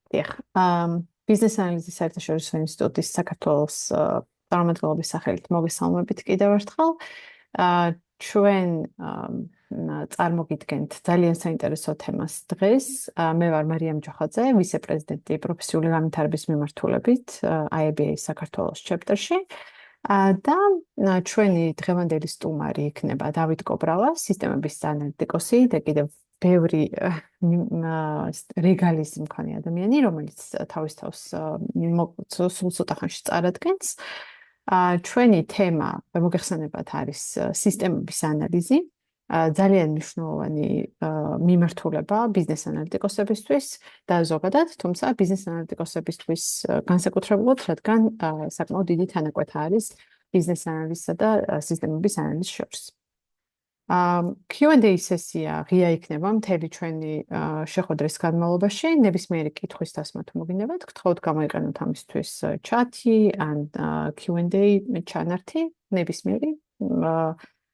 დიახ. ბიზნეს ანალიზის საერთაშორისო ინსტიტუტის საქართველოს წარმომადგენლობის სახელით მოგესალმებით კიდევ ერთხელ. ჩვენ წარმოგიდგენთ ძალიან საინტერესო თემას დღეს. მე ვარ მარიამ ჯოხაძე, ვიცე-პრეზიდენტი პროფესიული განვითარების მიმართულებით IABA საქართველოს chapter-ში. და ჩვენი დღევანდელი სტუმარი იქნება დავით კობრავა, სისტემების ანალიტიკოსი და კიდევ ბევრი რეგალის მქონე ადამიანი, რომელიც თავის თავს სულ ცოტა ხანში წარადგენს. ჩვენი თემა მოგეხსენებათ არის სისტემების ანალიზი. ძალიან მნიშვნელოვანი მიმართულება ბიზნეს ანალიტიკოსებისთვის და ზოგადად, თუმცა ბიზნეს ანალიტიკოსებისთვის განსაკუთრებულად, რადგან საკმაოდ დიდი თანაკვეთა არის ბიზნეს ანალიზსა და სისტემების ანალიზის შორის. Q&A სესია ღია იქნება მთელი ჩვენი შეხვედრის განმავლობაში. ნებისმიერი კითხვის დასმა თუ მოგინებათ, გთხოვთ გამოიყენოთ ამისთვის ჩატი ან Q&A ჩანართი, ნებისმიერი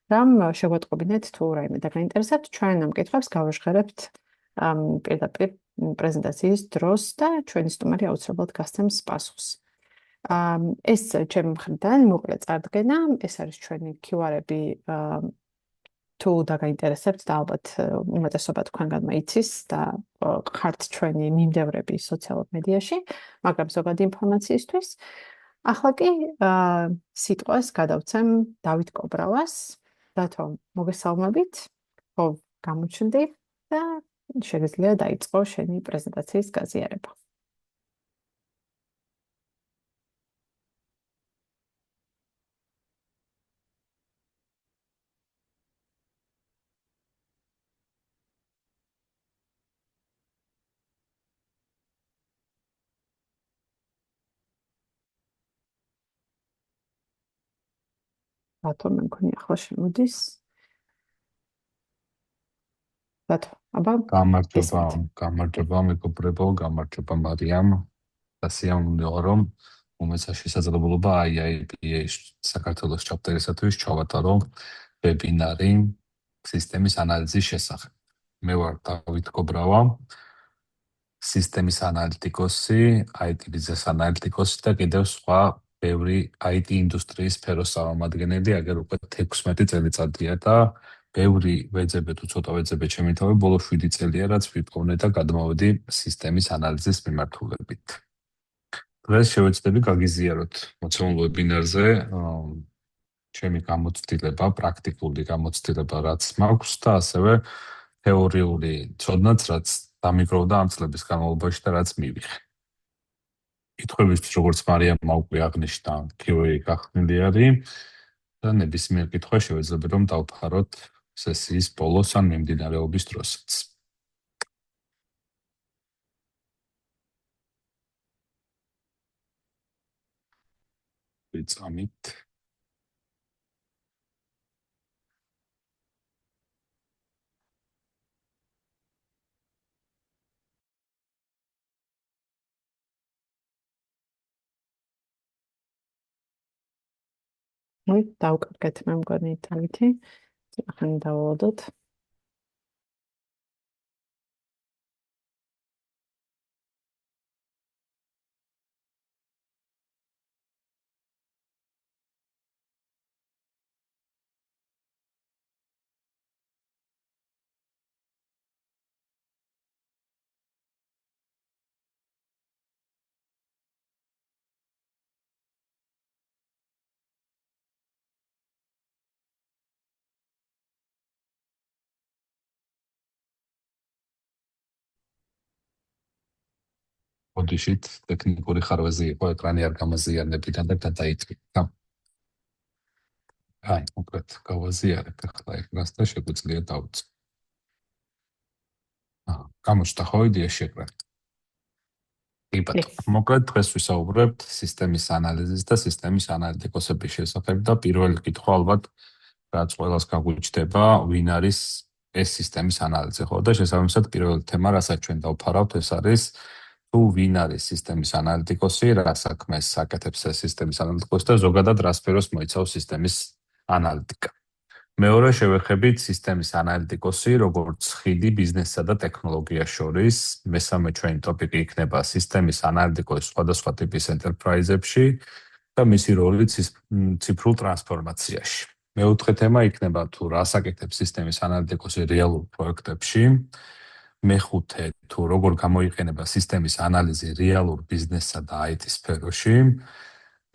რამ შეგვატყობინეთ თუ რაიმე დაგაინტერესებთ, ჩვენ ამ კითხვებს გავაჟღერებთ პირდაპირ პრეზენტაციის დროს და ჩვენი სტუმარი აუცილებლად გასცემს პასუხს. ეს ჩემი მხრიდან მოკლე წარდგენა, ეს არის ჩვენი QR-ები თუ დაგაინტერესებთ და ალბათ უმეტესობა თქვენგან იცის და ხართ ჩვენი მიმდევრები სოციალურ მედიაში, მაგრამ ზოგადი ინფორმაციისთვის. ახლა კი სიტყვას გადავცემ დავით კობრავას. დათო, მოგესალმებით. ხო, გამოჩნდი და შეგიძლია დაიწყო შენი პრეზენტაციის გაზიარება. დათო, მე მგონი ახლა შემოდის. დათო, აბა გამარჯობა მეგობრებო, გამარჯობა მარიამ. და სიამოვნებაა რომ მომეცა შესაძლებლობა IABA საქართველოს chapter-ისათვის ჩავატარო ვებინარი სისტემის ანალიზის შესახებ. მე ვარ დავით კობრავა, სისტემის ანალიტიკოსი, IT ბიზნეს ანალიტიკოსი და კიდევ სხვა ბევრი IT ინდუსტრიის სფეროს წარმომადგენელი, აგერ უკვე 16 წელიწადია და ბევრი ვეძებე თუ ცოტა ვეძებე ჩემი თავი ბოლო 7 წელია რაც ვიპოვნე და გადმოვედი სისტემის ანალიზის მიმართულებით. დღეს შევეცდები გაგიზიაროთ მოცემულ ვებინარზე ჩემი გამოცდილება, პრაქტიკული გამოცდილება რაც მაქვს და ასევე თეორიული ცოდნაც რაც დამიგროვდა ამ წლების განმავლობაში და რაც მივიღე. კითხვებისთვის როგორც მარიამმა უკვე აღნიშნა, Q&A გახსნილი არის და ნებისმიერ კითხვა შევეძლებთ რომ დავფაროთ სესიის ბოლოს ან მიმდინარეობის დროსაც. ვიწამით. დავკარგეთ მე მგონი დავითი. ახლა დავავადოთ. ოდიშით ტექნიკური ხარვეზი იყო, ეკრანი არ გამაზიანებიდან და გადაიწვია. აი, მოკლედ გავაზიარებ ახლა ეკრანს და შეგვიძლია დავწვი. გამოჩნდა ხო იდეა შეკრა. კი ბატონო, მოკლედ დღეს ვისაუბრებთ სისტემის ანალიზის და სისტემის ანალიტიკოსების შესახებ და პირველი კითხვა ალბათ რაც ყველას გაგვიჩნდება, ვინ არის ეს სისტემის ანალიზი, ხო? და შესაბამისად პირველი თემა, რასაც ჩვენ დავფარავთ, ეს არის თუ ვინ არის სისტემის ანალიტიკოსი, რა საქმეს აკეთებს ეს სისტემის ანალიტიკოსი და ზოგადად რა სფეროს მოიცავს სისტემის ანალიტიკა. მეორე შევეხებით სისტემის ანალიტიკოსი, როგორც ხიდი ბიზნესსა და ტექნოლოგიას შორის. მესამე ჩვენი ტოპიკი იქნება სისტემის ანალიტიკოსი სხვადასხვა ტიპის ენტერპრაიზებში და მისი როლი ციფრულ ტრანსფორმაციაში. მეოთხე თემა იქნება თუ რას აკეთებს სისტემის ანალიტიკოსი რეალურ პროექტებში. მეხუთე თუ როგორ გამოიყენება სისტემის ანალიზი რეალურ ბიზნესსა და IT სფეროში.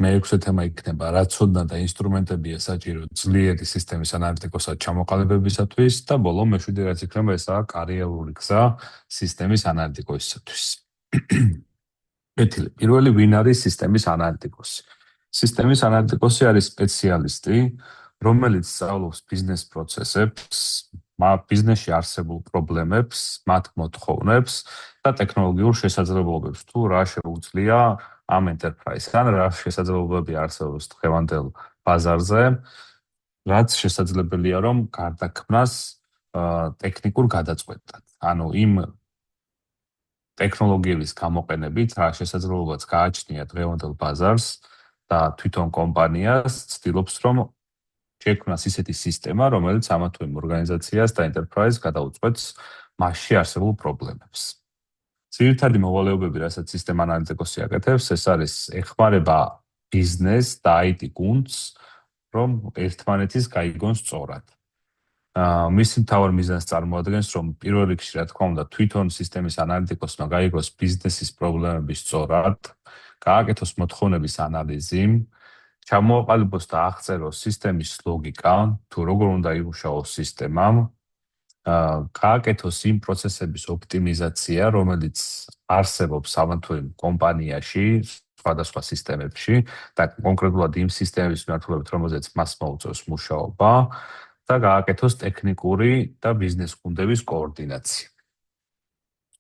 მეექვსე თემა იქნება რა ცოდნა და ინსტრუმენტებია საჭირო ძლიერი სისტემის ანალიტიკოსად ჩამოყალიბებისათვის და ბოლო მეშვიდე რაც იქნება ესაა კარიერული გზა სისტემის ანალიტიკოსისათვის. პირველი ვინ არის სისტემის ანალიტიკოსი? სისტემის ანალიტიკოსი არის სპეციალისტი, რომელიც სწავლობს ბიზნეს პროცესებს, ბიზნესში არსებულ პრობლემებს, მათ მოთხოვნებს და ტექნოლოგიურ შესაძლებლობებს, თუ რა შეუძლია ამ ენტერპრაიზთან, რა შესაძლებლობები არსებობს დღევანდელ ბაზარზე, რაც შესაძლებელია რომ გარდაქმნას ტექნიკურ გადაწყვეტად. ანუ იმ ტექნოლოგიების გამოყენებით რა შესაძლებლობაც გააჩნია დღევანდელ ბაზარს და თვითონ კომპანიას ცდილობს რომ შექმნას ისეთი სისტემა, რომელიც ამა თუ იმ ორგანიზაციას და ენტერპრაიზს გადაუწყვეტს მასში არსებულ პრობლემებს. ძირითადი მოვალეობები, რასაც სისტემა ანალიტიკოსი აკეთებს, ეს არის ეხმარება ბიზნეს და IT გუნდს, რომ ერთმანეთის გაიგონ სწორად. მისი მთავარ მიზანს წარმოადგენს, რომ პირველ რიგში, რა თქმა უნდა, თვითონ სისტემის ანალიტიკოსმა გაიგოს ბიზნესის პრობლემები სწორად, გააკეთოს მოთხოვნების ანალიზი, ჩამოაყალიბოს და აღწეროს სისტემის ლოგიკა, თუ როგორ უნდა იმუშაოს სისტემა, გააკეთოს იმ პროცესების ოპტიმიზაცია, რომელიც არსებობს ამა თუ იმ კომპანიაში, სხვადასხვა სისტემებში და კონკრეტულად იმ სისტემების მიმართულებით, რომელზეც მას მოუწევს მუშაობა და გააკეთოს ტექნიკური და ბიზნეს გუნდების კოორდინაცია.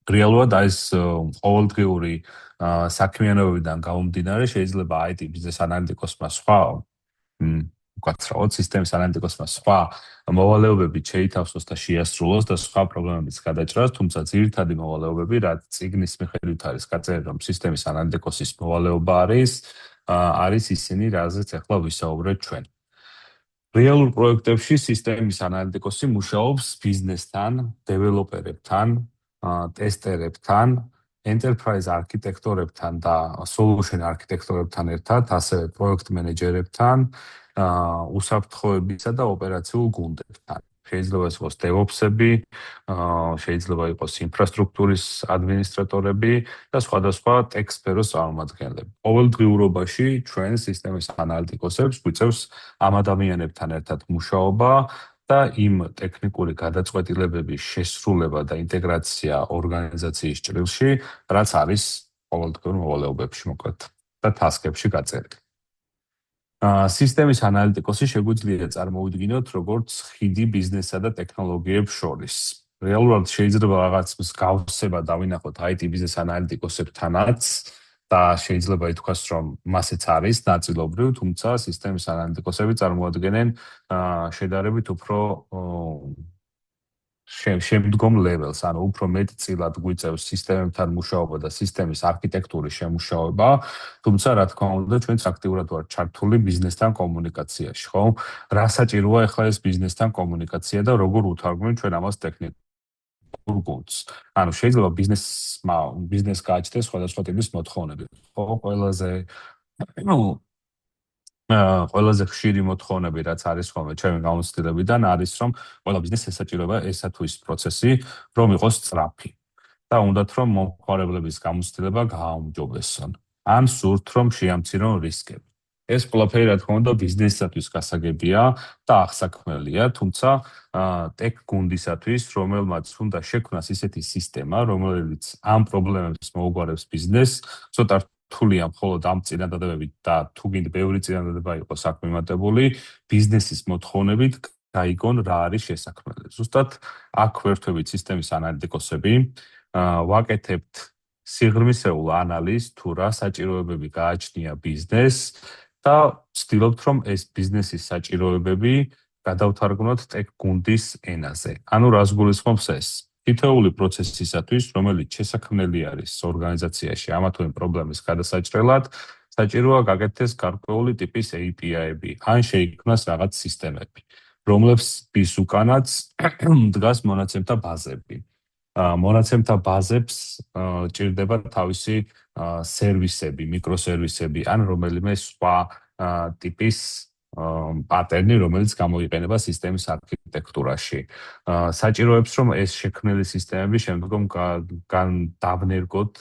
რეალურად ეს ყოველდღიური საქმიანობებიდან გამომდინარე შეიძლება IT ბიზნეს ანალიტიკოსმა სხვა უკაცრავად სისტემის ანალიტიკოსმა სხვა მოვალეობები შეითავსოს და შეასრულოს და სხვა პრობლემებიც გადაჭრას, თუმცა ძირითადი მოვალეობები, რაც წიგნის მიხედვით არის გაწერილი, რომ სისტემის ანალიტიკოსის მოვალეობა არის ისინი, რაზეც ახლა ვისაუბრეთ ჩვენ. რეალურ პროექტებში სისტემის ანალიტიკოსი მუშაობს ბიზნესთან, დეველოპერებთან, ტესტერებთან, enterprise არქიტექტორებთან და solution არქიტექტორებთან ერთად, ასევე პროექტ მენეჯერებთან, უსაფრთხოებისა და ოპერაციულ გუნდებთან. შეიძლება იყოს DevOps-ები, შეიძლება იყოს ინფრასტრუქტურის ადმინისტრატორები და სხვადასხვა tech სფეროს წარმომადგენლები. ყოველდღიურობაში ჩვენ სისტემის ანალიტიკოსებს გვიწევს ამ ადამიანებთან ერთად მუშაობა და იმ ტექნიკური გადაწყვეტილებების შესრულება და ინტეგრაცია ორგანიზაციის ჭრილში, რაც არის ყოველდღიურ მოვალეობებში მოკლედ და ტასკებში გაწერილი. სისტემის ანალიტიკოსი შეგვიძლია წარმოვიდგინოთ როგორც ხიდი ბიზნესსა და ტექნოლოგიებს შორის. რეალურად შეიძლება რაღაც მსგავსება დავინახოთ IT ბიზნეს ანალიტიკოსებთანაც და შეიძლება ითქვას, რომ მასეც არის ნაწილობრივ, თუმცა სისტემის ანალიტიკოსები წარმოადგენენ შედარებით უფრო შემდგომ ლეველს, ანუ უფრო მეტწილად გვიწევს სისტემებთან მუშაობა და სისტემის არქიტექტურის შემუშავება, თუმცა რა თქმა უნდა, ჩვენც აქტიურად ვართ ჩართული ბიზნესთან კომუნიკაციაში, ხო? რა საჭიროა ახლა ეს ბიზნესთან კომუნიკაცია და როგორ უთარგმნით ჩვენ ამას ტექნიკურ გუნდს? ანუ შეიძლება ბიზნეს გააჩნდეს სხვადასხვა ტიპის მოთხოვნები, ხო? ყველაზე ხშირი მოთხოვნები, რაც არის ხოლმე ჩემი გამოცდილებიდან, არის რომ ყველა ბიზნესს ესაჭიროება ესა თუ ის პროცესი, რომ იყოს სწრაფი და უნდათ რომ მომხმარებლების გამოცდილება გააუმჯობესონ. ან სურთ რომ შეამცირონ რისკები. ეს ყველაფერი რა თქმა უნდა ბიზნესისათვის გასაგებია და აღსაქმელია, თუმცა ტექ გუნდისათვის, რომელმაც უნდა შექმნას ისეთი სისტემა, რომელიც ამ პრობლემებს მოუგვარებს ბიზნესს, ცოტა რთულია მხოლოდ ამ წინადადებებით და თუ გინდა ბევრი წინადადება იყოს აქ მიმატებული, ბიზნესის მოთხოვნებით გაიგონ რა არის შესაქმნელი. ზუსტად აქ ვერთვებით სისტემის ანალიტიკოსები, ვაკეთებთ სიღრმისეულ ანალიზს თუ რა საჭიროებები გააჩნია ბიზნესს და ვცდილობთ რომ ეს ბიზნესის საჭიროებები გადავთარგმნოთ ტექ გუნდის ენაზე. ანუ რას გულისხმობს ეს? თითოეული პროცესისათვის, რომელიც შესაქმნელი არის ორგანიზაციაში ამა თუ იმ პრობლემის გადასაჭრელად, საჭიროა გაკეთდეს გარკვეული ტიპის API-ები, ან შეიქმნას რაღაც სისტემები. რომლების უკანაც დგას მონაცემთა ბაზები. მონაცემთა ბაზებს ჭირდება თავისი სერვისები, მიკროსერვისები ან რომელიმე სხვა ტიპის პატერნი, რომელიც გამოიყენება სისტემის არქიტექტურაში. საჭიროებს, რომ ეს შექმნილი სისტემები შემდგომ დავნერგოთ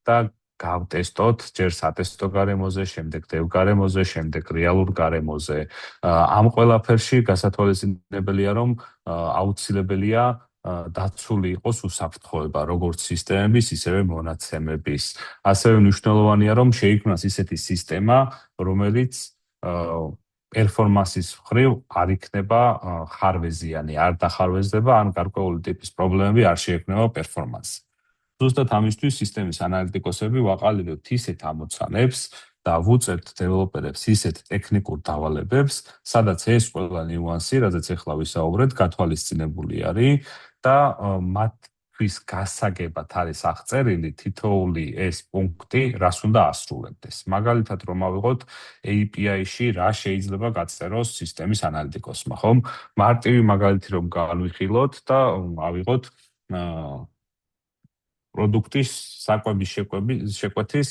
და გავტესტოთ ჯერ სატესტო გარემოზე, შემდეგ დევ გარემოზე, შემდეგ რეალურ გარემოზე. ამ ყველაფერში გასათვალისწინებელია, რომ აუცილებელია დაცული იყოს უსაფრთხოება, როგორც სისტემების, ისევე მონაცემების. ასევე მნიშვნელოვანია, რომ შეიქმნას ისეთი სისტემა, რომელიც პერფორმანსის მხრივ არ იქნება ხარვეზიანი, არ დახარვეზდება, ან გარკვეული ტიპის პრობლემები არ შეექმნება პერფორმანსს. ზუსტად ამისთვის სისტემის ანალიტიკოსები ვაყალიბებთ ისეთ ამოცანებს და ვუწევთ დეველოპერებს ისეთ ტექნიკურ დავალებებს, სადაც ეს ყველა ნიუანსი, რაზეც ახლა ვისაუბრეთ, გათვალისწინებული არის და მათთვის გასაგებად არის აღწერილი თითოეული ეს პუნქტი, რას უნდა ასრულებდეს. მაგალითად, რომ ავიღოთ API-ში რა შეიძლება გაწეროს სისტემის ანალიტიკოსმა, ხომ? მარტივი მაგალითი რომ განვიხილოთ და ავიღოთ პროდუქტის საკვების შეკვეთის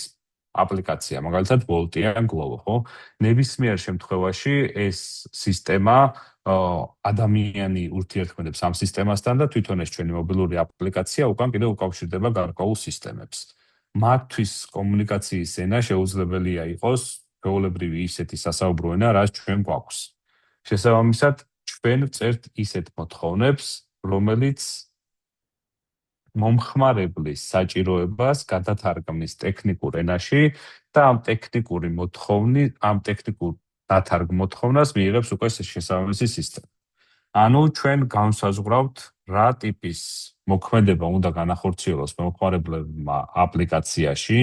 აპლიკაცია, მაგალითად Volt-ი ან Glovo, ხო? ნებისმიერ შემთხვევაში ეს სისტემა ადამიანი ურთიერთქმედებს ამ სისტემასთან და თვითონ ეს ჩვენი მობილური აპლიკაცია უკან კიდევ უკავშირდება გარკვეულ სისტემებს. მათთვის კომუნიკაციის ენა შეუძლებელია იყოს ჩვეულებრივი ისეთი სასაუბრო ენა, რაც ჩვენ გვაქვს. შესაბამისად, ჩვენ ვწერთ ისეთ მოთხოვნებს, რომელიც მომხმარებლის საჭიროებას გადათარგმნის ტექნიკურ ენაში და ამ ტექნიკურ დათარგმნას მიიღებს უკვე შესაბამისი სისტემა. ანუ ჩვენ განსაზღვრავთ რა ტიპის მოქმედება უნდა განახორციელოს მომხმარებლებმა აპლიკაციაში,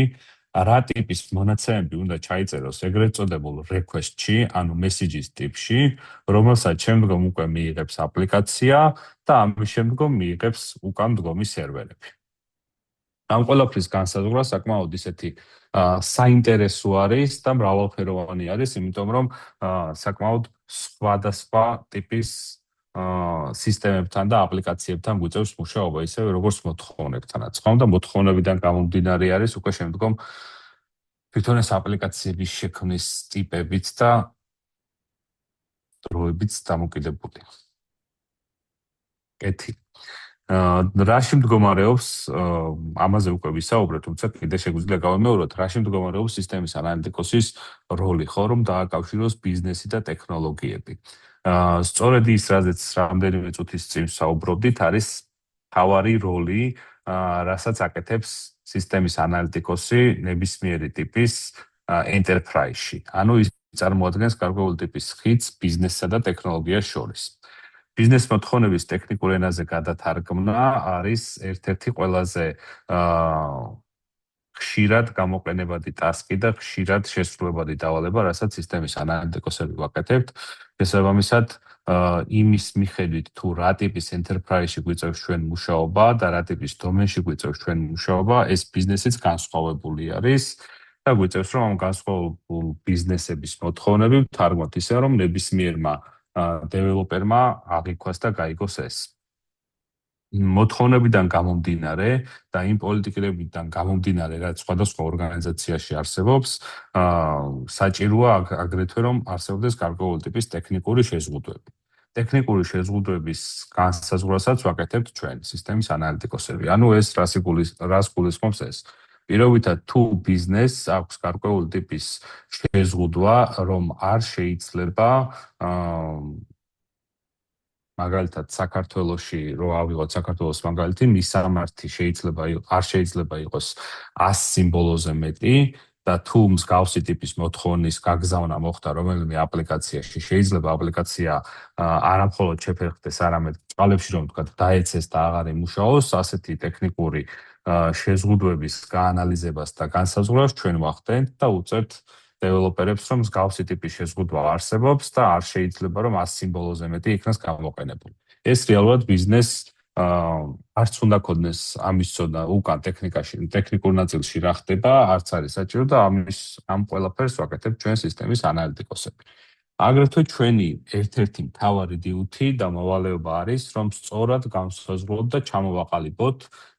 რა ტიპის მონაცემები უნდა ჩაიწეროს ეგრეთ წოდებულ request-ში, ანუ messages ტიპში, რომელსაც შემდგომ უკვე მიიღებს აპლიკაცია და ამის შემდგომ მიიღებს უკან მდგომი სერვერები. ამ ყველაფრის განსაზღვრა საკმაოდ ისეთი საინტერესო არის და მრავალფეროვანი არის, იმიტომ რომ საკმაოდ სხვადასხვა ტიპის სისტემებთან და აპლიკაციებთან გვიწევს მუშაობა, ისევე როგორც მოთხოვნებთანაც. ხომ და მოთხოვნებიდან გამომდინარე არის უკვე შემდგომ თვითონ ეს აპლიკაციების შექმნის ტიპებით და დროებით დამოკიდებული. კეთი. რაში მდგომარეობს, ამაზე უკვე ვისაუბრეთ, თუმცა კიდე შეგვიძლია გავიმეოროთ, რაში მდგომარეობს სისტემის ანალიტიკოსის როლი, ხო, რომ დააკავშიროს ბიზნესი და ტექნოლოგიები. სწორედ ის, რაზეც რამდენიმე წუთის წინ ვსაუბრობდით, არის თავარი როლი, რასაც აკეთებს სისტემის ანალიტიკოსი ნებისმიერი ტიპის enterprise-ში. ანუ ის წარმოადგენს გარკვეული ტიპის ხიდს ბიზნესსა და ტექნოლოგიას შორის. ბიზნეს მოთხოვნების ტექნიკურ ენაზე გადათარგმნა არის ერთ-ერთი ყველაზე ხშირად გამოყენებადი ტასკი და ხშირად შესრულებადი დავალება, რასაც სისტემის ანალიტიკოსები ვაკეთებთ. შესაბამისად, იმის მიხედვით თუ რა ტიპის enterprise-ში გვიწევს ჩვენ მუშაობა და რა ტიპის დომენში გვიწევს ჩვენ მუშაობა, ეს ბიზნესიც განსხვავებული არის და გვიწევს, რომ ამ განსხვავებულ ბიზნესების მოთხოვნები ვთარგმნოთ ისე, რომ ნებისმიერმა დეველოპერმა აღიქვას და გაიგოს ეს. მოთხოვნებიდან გამომდინარე და იმ პოლიტიკებიდან გამომდინარე, რაც სხვადასხვა ორგანიზაციაში არსებობს, საჭიროა აგრეთვე რომ არსებობდეს გარკვეული ტიპის ტექნიკური შეზღუდვები. ტექნიკური შეზღუდვების განსაზღვრასაც ვაკეთებთ ჩვენ, სისტემის ანალიტიკოსები. ანუ ეს რას გულისხმობს ეს? პირობითად თუ ბიზნესს აქვს გარკვეული ტიპის შეზღუდვა, რომ არ შეიძლება მაგალითად საქართველოში რო ავიღოთ საქართველოს მაგალითი, მისამართი არ შეიძლება იყოს 100 სიმბოლოზე მეტი და თუ მსგავსი ტიპის მოთხოვნის გაგზავნა მოხდა რომელიმე აპლიკაციაში, შეიძლება აპლიკაცია არამხოლოდ შეფერხდეს, არამედ წყალებში რომ თქვა დაეცეს და აღარ იმუშაოს, ასეთი ტექნიკური შეზღუდვების გაანალიზებას და განსაზღვრას ჩვენ ვახდენთ და უწევთ დეველოპერებს, რომ მსგავსი ტიპის შეზღუდვა არსებობს და არ შეიძლება რომ 100 სიმბოლოზე მეტი იქნას გამოყენებული. ეს რეალურად ბიზნესს არც უნდა ქონდეს ამის ცოდნა უკან ტექნიკურ ნაწილში რა ხდება, არც არის საჭირო და ამ ყველაფერს ვაკეთებ ჩვენ სისტემის ანალიტიკოსები. აგრეთვე ჩვენი ერთ-ერთი მთავარი დიუთი და მოვალეობა არის, რომ სწორად განსაზღვროთ და ჩამოვაყალიბოთ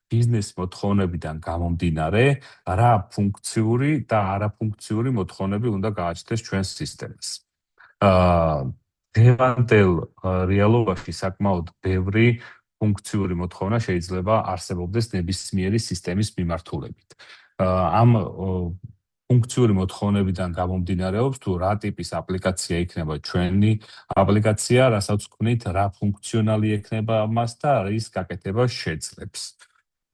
ბიზნეს მოთხოვნებიდან გამომდინარე, რა ფუნქციური და არაფუნქციური მოთხოვნები უნდა გააჩნდეს ჩვენს სისტემას. დღევანდელ რეალობაში საკმაოდ ბევრი ფუნქციური მოთხოვნა შეიძლება არსებობდეს ნებისმიერი სისტემის მიმართულებით. ამ ფუნქციური მოთხოვნებიდან გამომდინარეობს, თუ რა ტიპის აპლიკაცია იქნება ჩვენი აპლიკაცია, რასაც ვქმნით, რა ფუნქციონალი ექნება მას და რის გაკეთებას შეძლებს.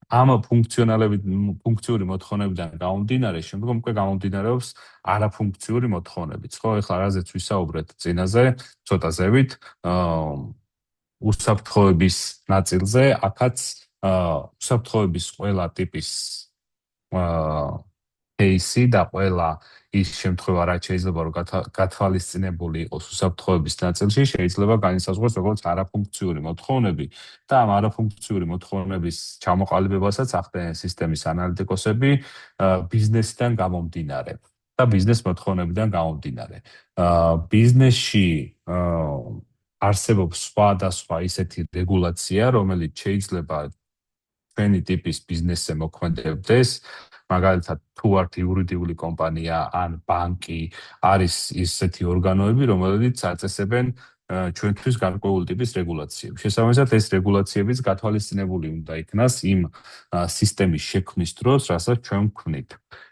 ამ ფუნქციური მოთხოვნებიდან გამომდინარე, შემდგომ უკვე გამომდინარეობს არაფუნქციური მოთხოვნებიც. ხო, ეხლა რაზეც ვისაუბრეთ წინაზე, ცოტა ზევით, უსაფრთხოების ნაწილზე, აქაც უსაფრთხოების ყველა ტიპის кейსი და ყველა ის შემთხვევა, რაც შეიძლება რომ გათვალისწინებული იყოს უსაფრთხოების ნაწილში, შეიძლება განისაზღვროს როგორც არაფუნქციური მოთხოვნები და ამ არაფუნქციური მოთხოვნების ჩამოყალიბებასაც ახდენენ სისტემის ანალიტიკოსები ბიზნესიდან გამომდინარე და ბიზნეს მოთხოვნებიდან გამომდინარე. ბიზნესში არსებობს სხვადასხვა ისეთი რეგულაცია, რომელიც შეიძლება ჩვენი ტიპის ბიზნესზე მოქმედებდეს, მაგალითად, თუ ვართ იურიდიული კომპანია ან ბანკი, არის ისეთი ორგანოები, რომელიც აწესებენ ჩვენთვის გარკვეული ტიპის რეგულაციები. შესაბამისად, ეს რეგულაციებიც გათვალისწინებული უნდა იქნას იმ სისტემის შექმნის დროს, რასაც ჩვენ ვქმნით.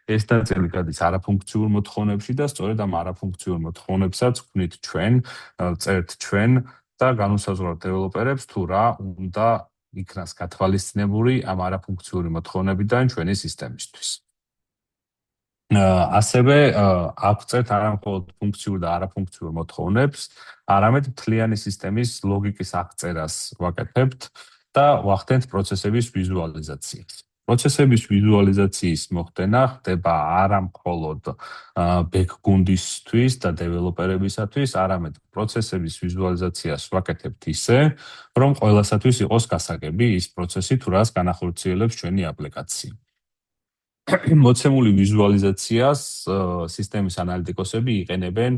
ეს ნაწილი გადის არაფუნქციურ მოთხოვნებში და სწორედ ამ არაფუნქციურ მოთხოვნებსაც ვქმნით ჩვენ, წერთ ჩვენ და განუსაზღვრავთ დეველოპერებს, თუ რა უნდა იქნას გათვალისწინებული ამ არაფუნქციური მოთხოვნებიდან ჩვენი სისტემისთვის. ასევე აღწერთ არა მხოლოდ ფუნქციურ და არაფუნქციურ მოთხოვნებს, არამედ მთლიანი სისტემის ლოგიკის აღწერას ვაკეთებთ და ვახდენთ პროცესების ვიზუალიზაციას. პროცესების ვიზუალიზაციის მოხდენა ხდება არა მხოლოდ ბექგუნდისთვის და დეველოპერებისათვის, არამედ პროცესების ვიზუალიზაციას ვაკეთებთ ისე, რომ ყველასათვის იყოს გასაგები ის პროცესი, თუ რას განახორციელებს ჩვენი აპლიკაცია. მოცემული ვიზუალიზაციას სისტემის ანალიტიკოსები იყენებენ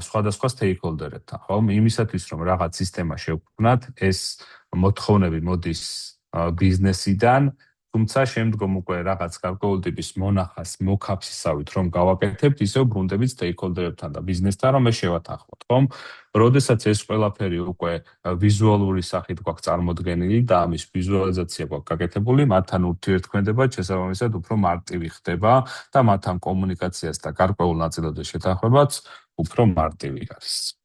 სხვადასხვა stakeholder-ებთან, ხომ? იმისათვის, რომ რაღაც სისტემა შევქმნათ, ეს მოთხოვნები მოდის ბიზნესიდან, თუმცა შემდგომ უკვე რაღაც გარკვეული ტიპის მონახას მოქაფსისავით რომ გავაკეთებთ, ისევ ბრუნდებით stakeholder-ებთან და ბიზნესთან, რომ ეს შევათანხმოთ, ხომ? როდესაც ეს ყველაფერი უკვე ვიზუალური სახით გვაქვს წარმოდგენილი და ამის ვიზუალიზაცია გვაქვს გაკეთებული, მათთან ურთიერთქმედება შესაბამისად უფრო მარტივი ხდება და მათთან კომუნიკაციას და გარკვეულ ნაწილებზე შეთანხმებაც უფრო მარტივი არის.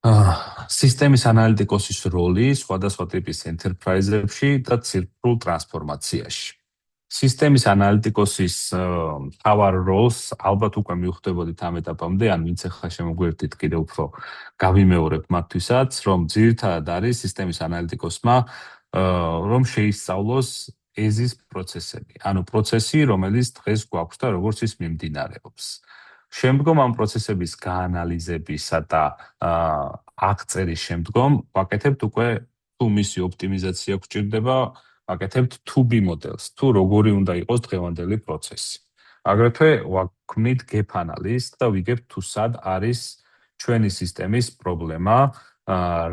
სისტემის ანალიტიკოსის როლი სხვადასხვა ტიპის ენტერპრაიზებში და ციფრულ ტრანსფორმაციაში. სისტემის ანალიტიკოსის მთავარ როლს ალბათ უკვე მივხვდებოდით ამ ეტაპამდე, ან ვინც ახლა შემოგვერდით კიდევ უფრო გავიმეორებ მათთვისაც, რომ ძირითადად არის სისტემის ანალიტიკოსმა რომ შეისწავლოს ეზის პროცესები, ანუ პროცესი, რომელიც დღეს გვაქვს და როგორც ის მიმდინარეობს. შემდგომ ამ პროცესების გაანალიზებისა და აღწერის შემდგომ ვაკეთებთ უკვე თუ მისი ოპტიმიზაცია გვჭირდება, ვაკეთებთ to-be models, თუ როგორი უნდა იყოს დღევანდელი პროცესი. აგრეთვე ვაქმნით gap analysis და ვიგებთ თუ სად არის ჩვენი სისტემის პრობლემა,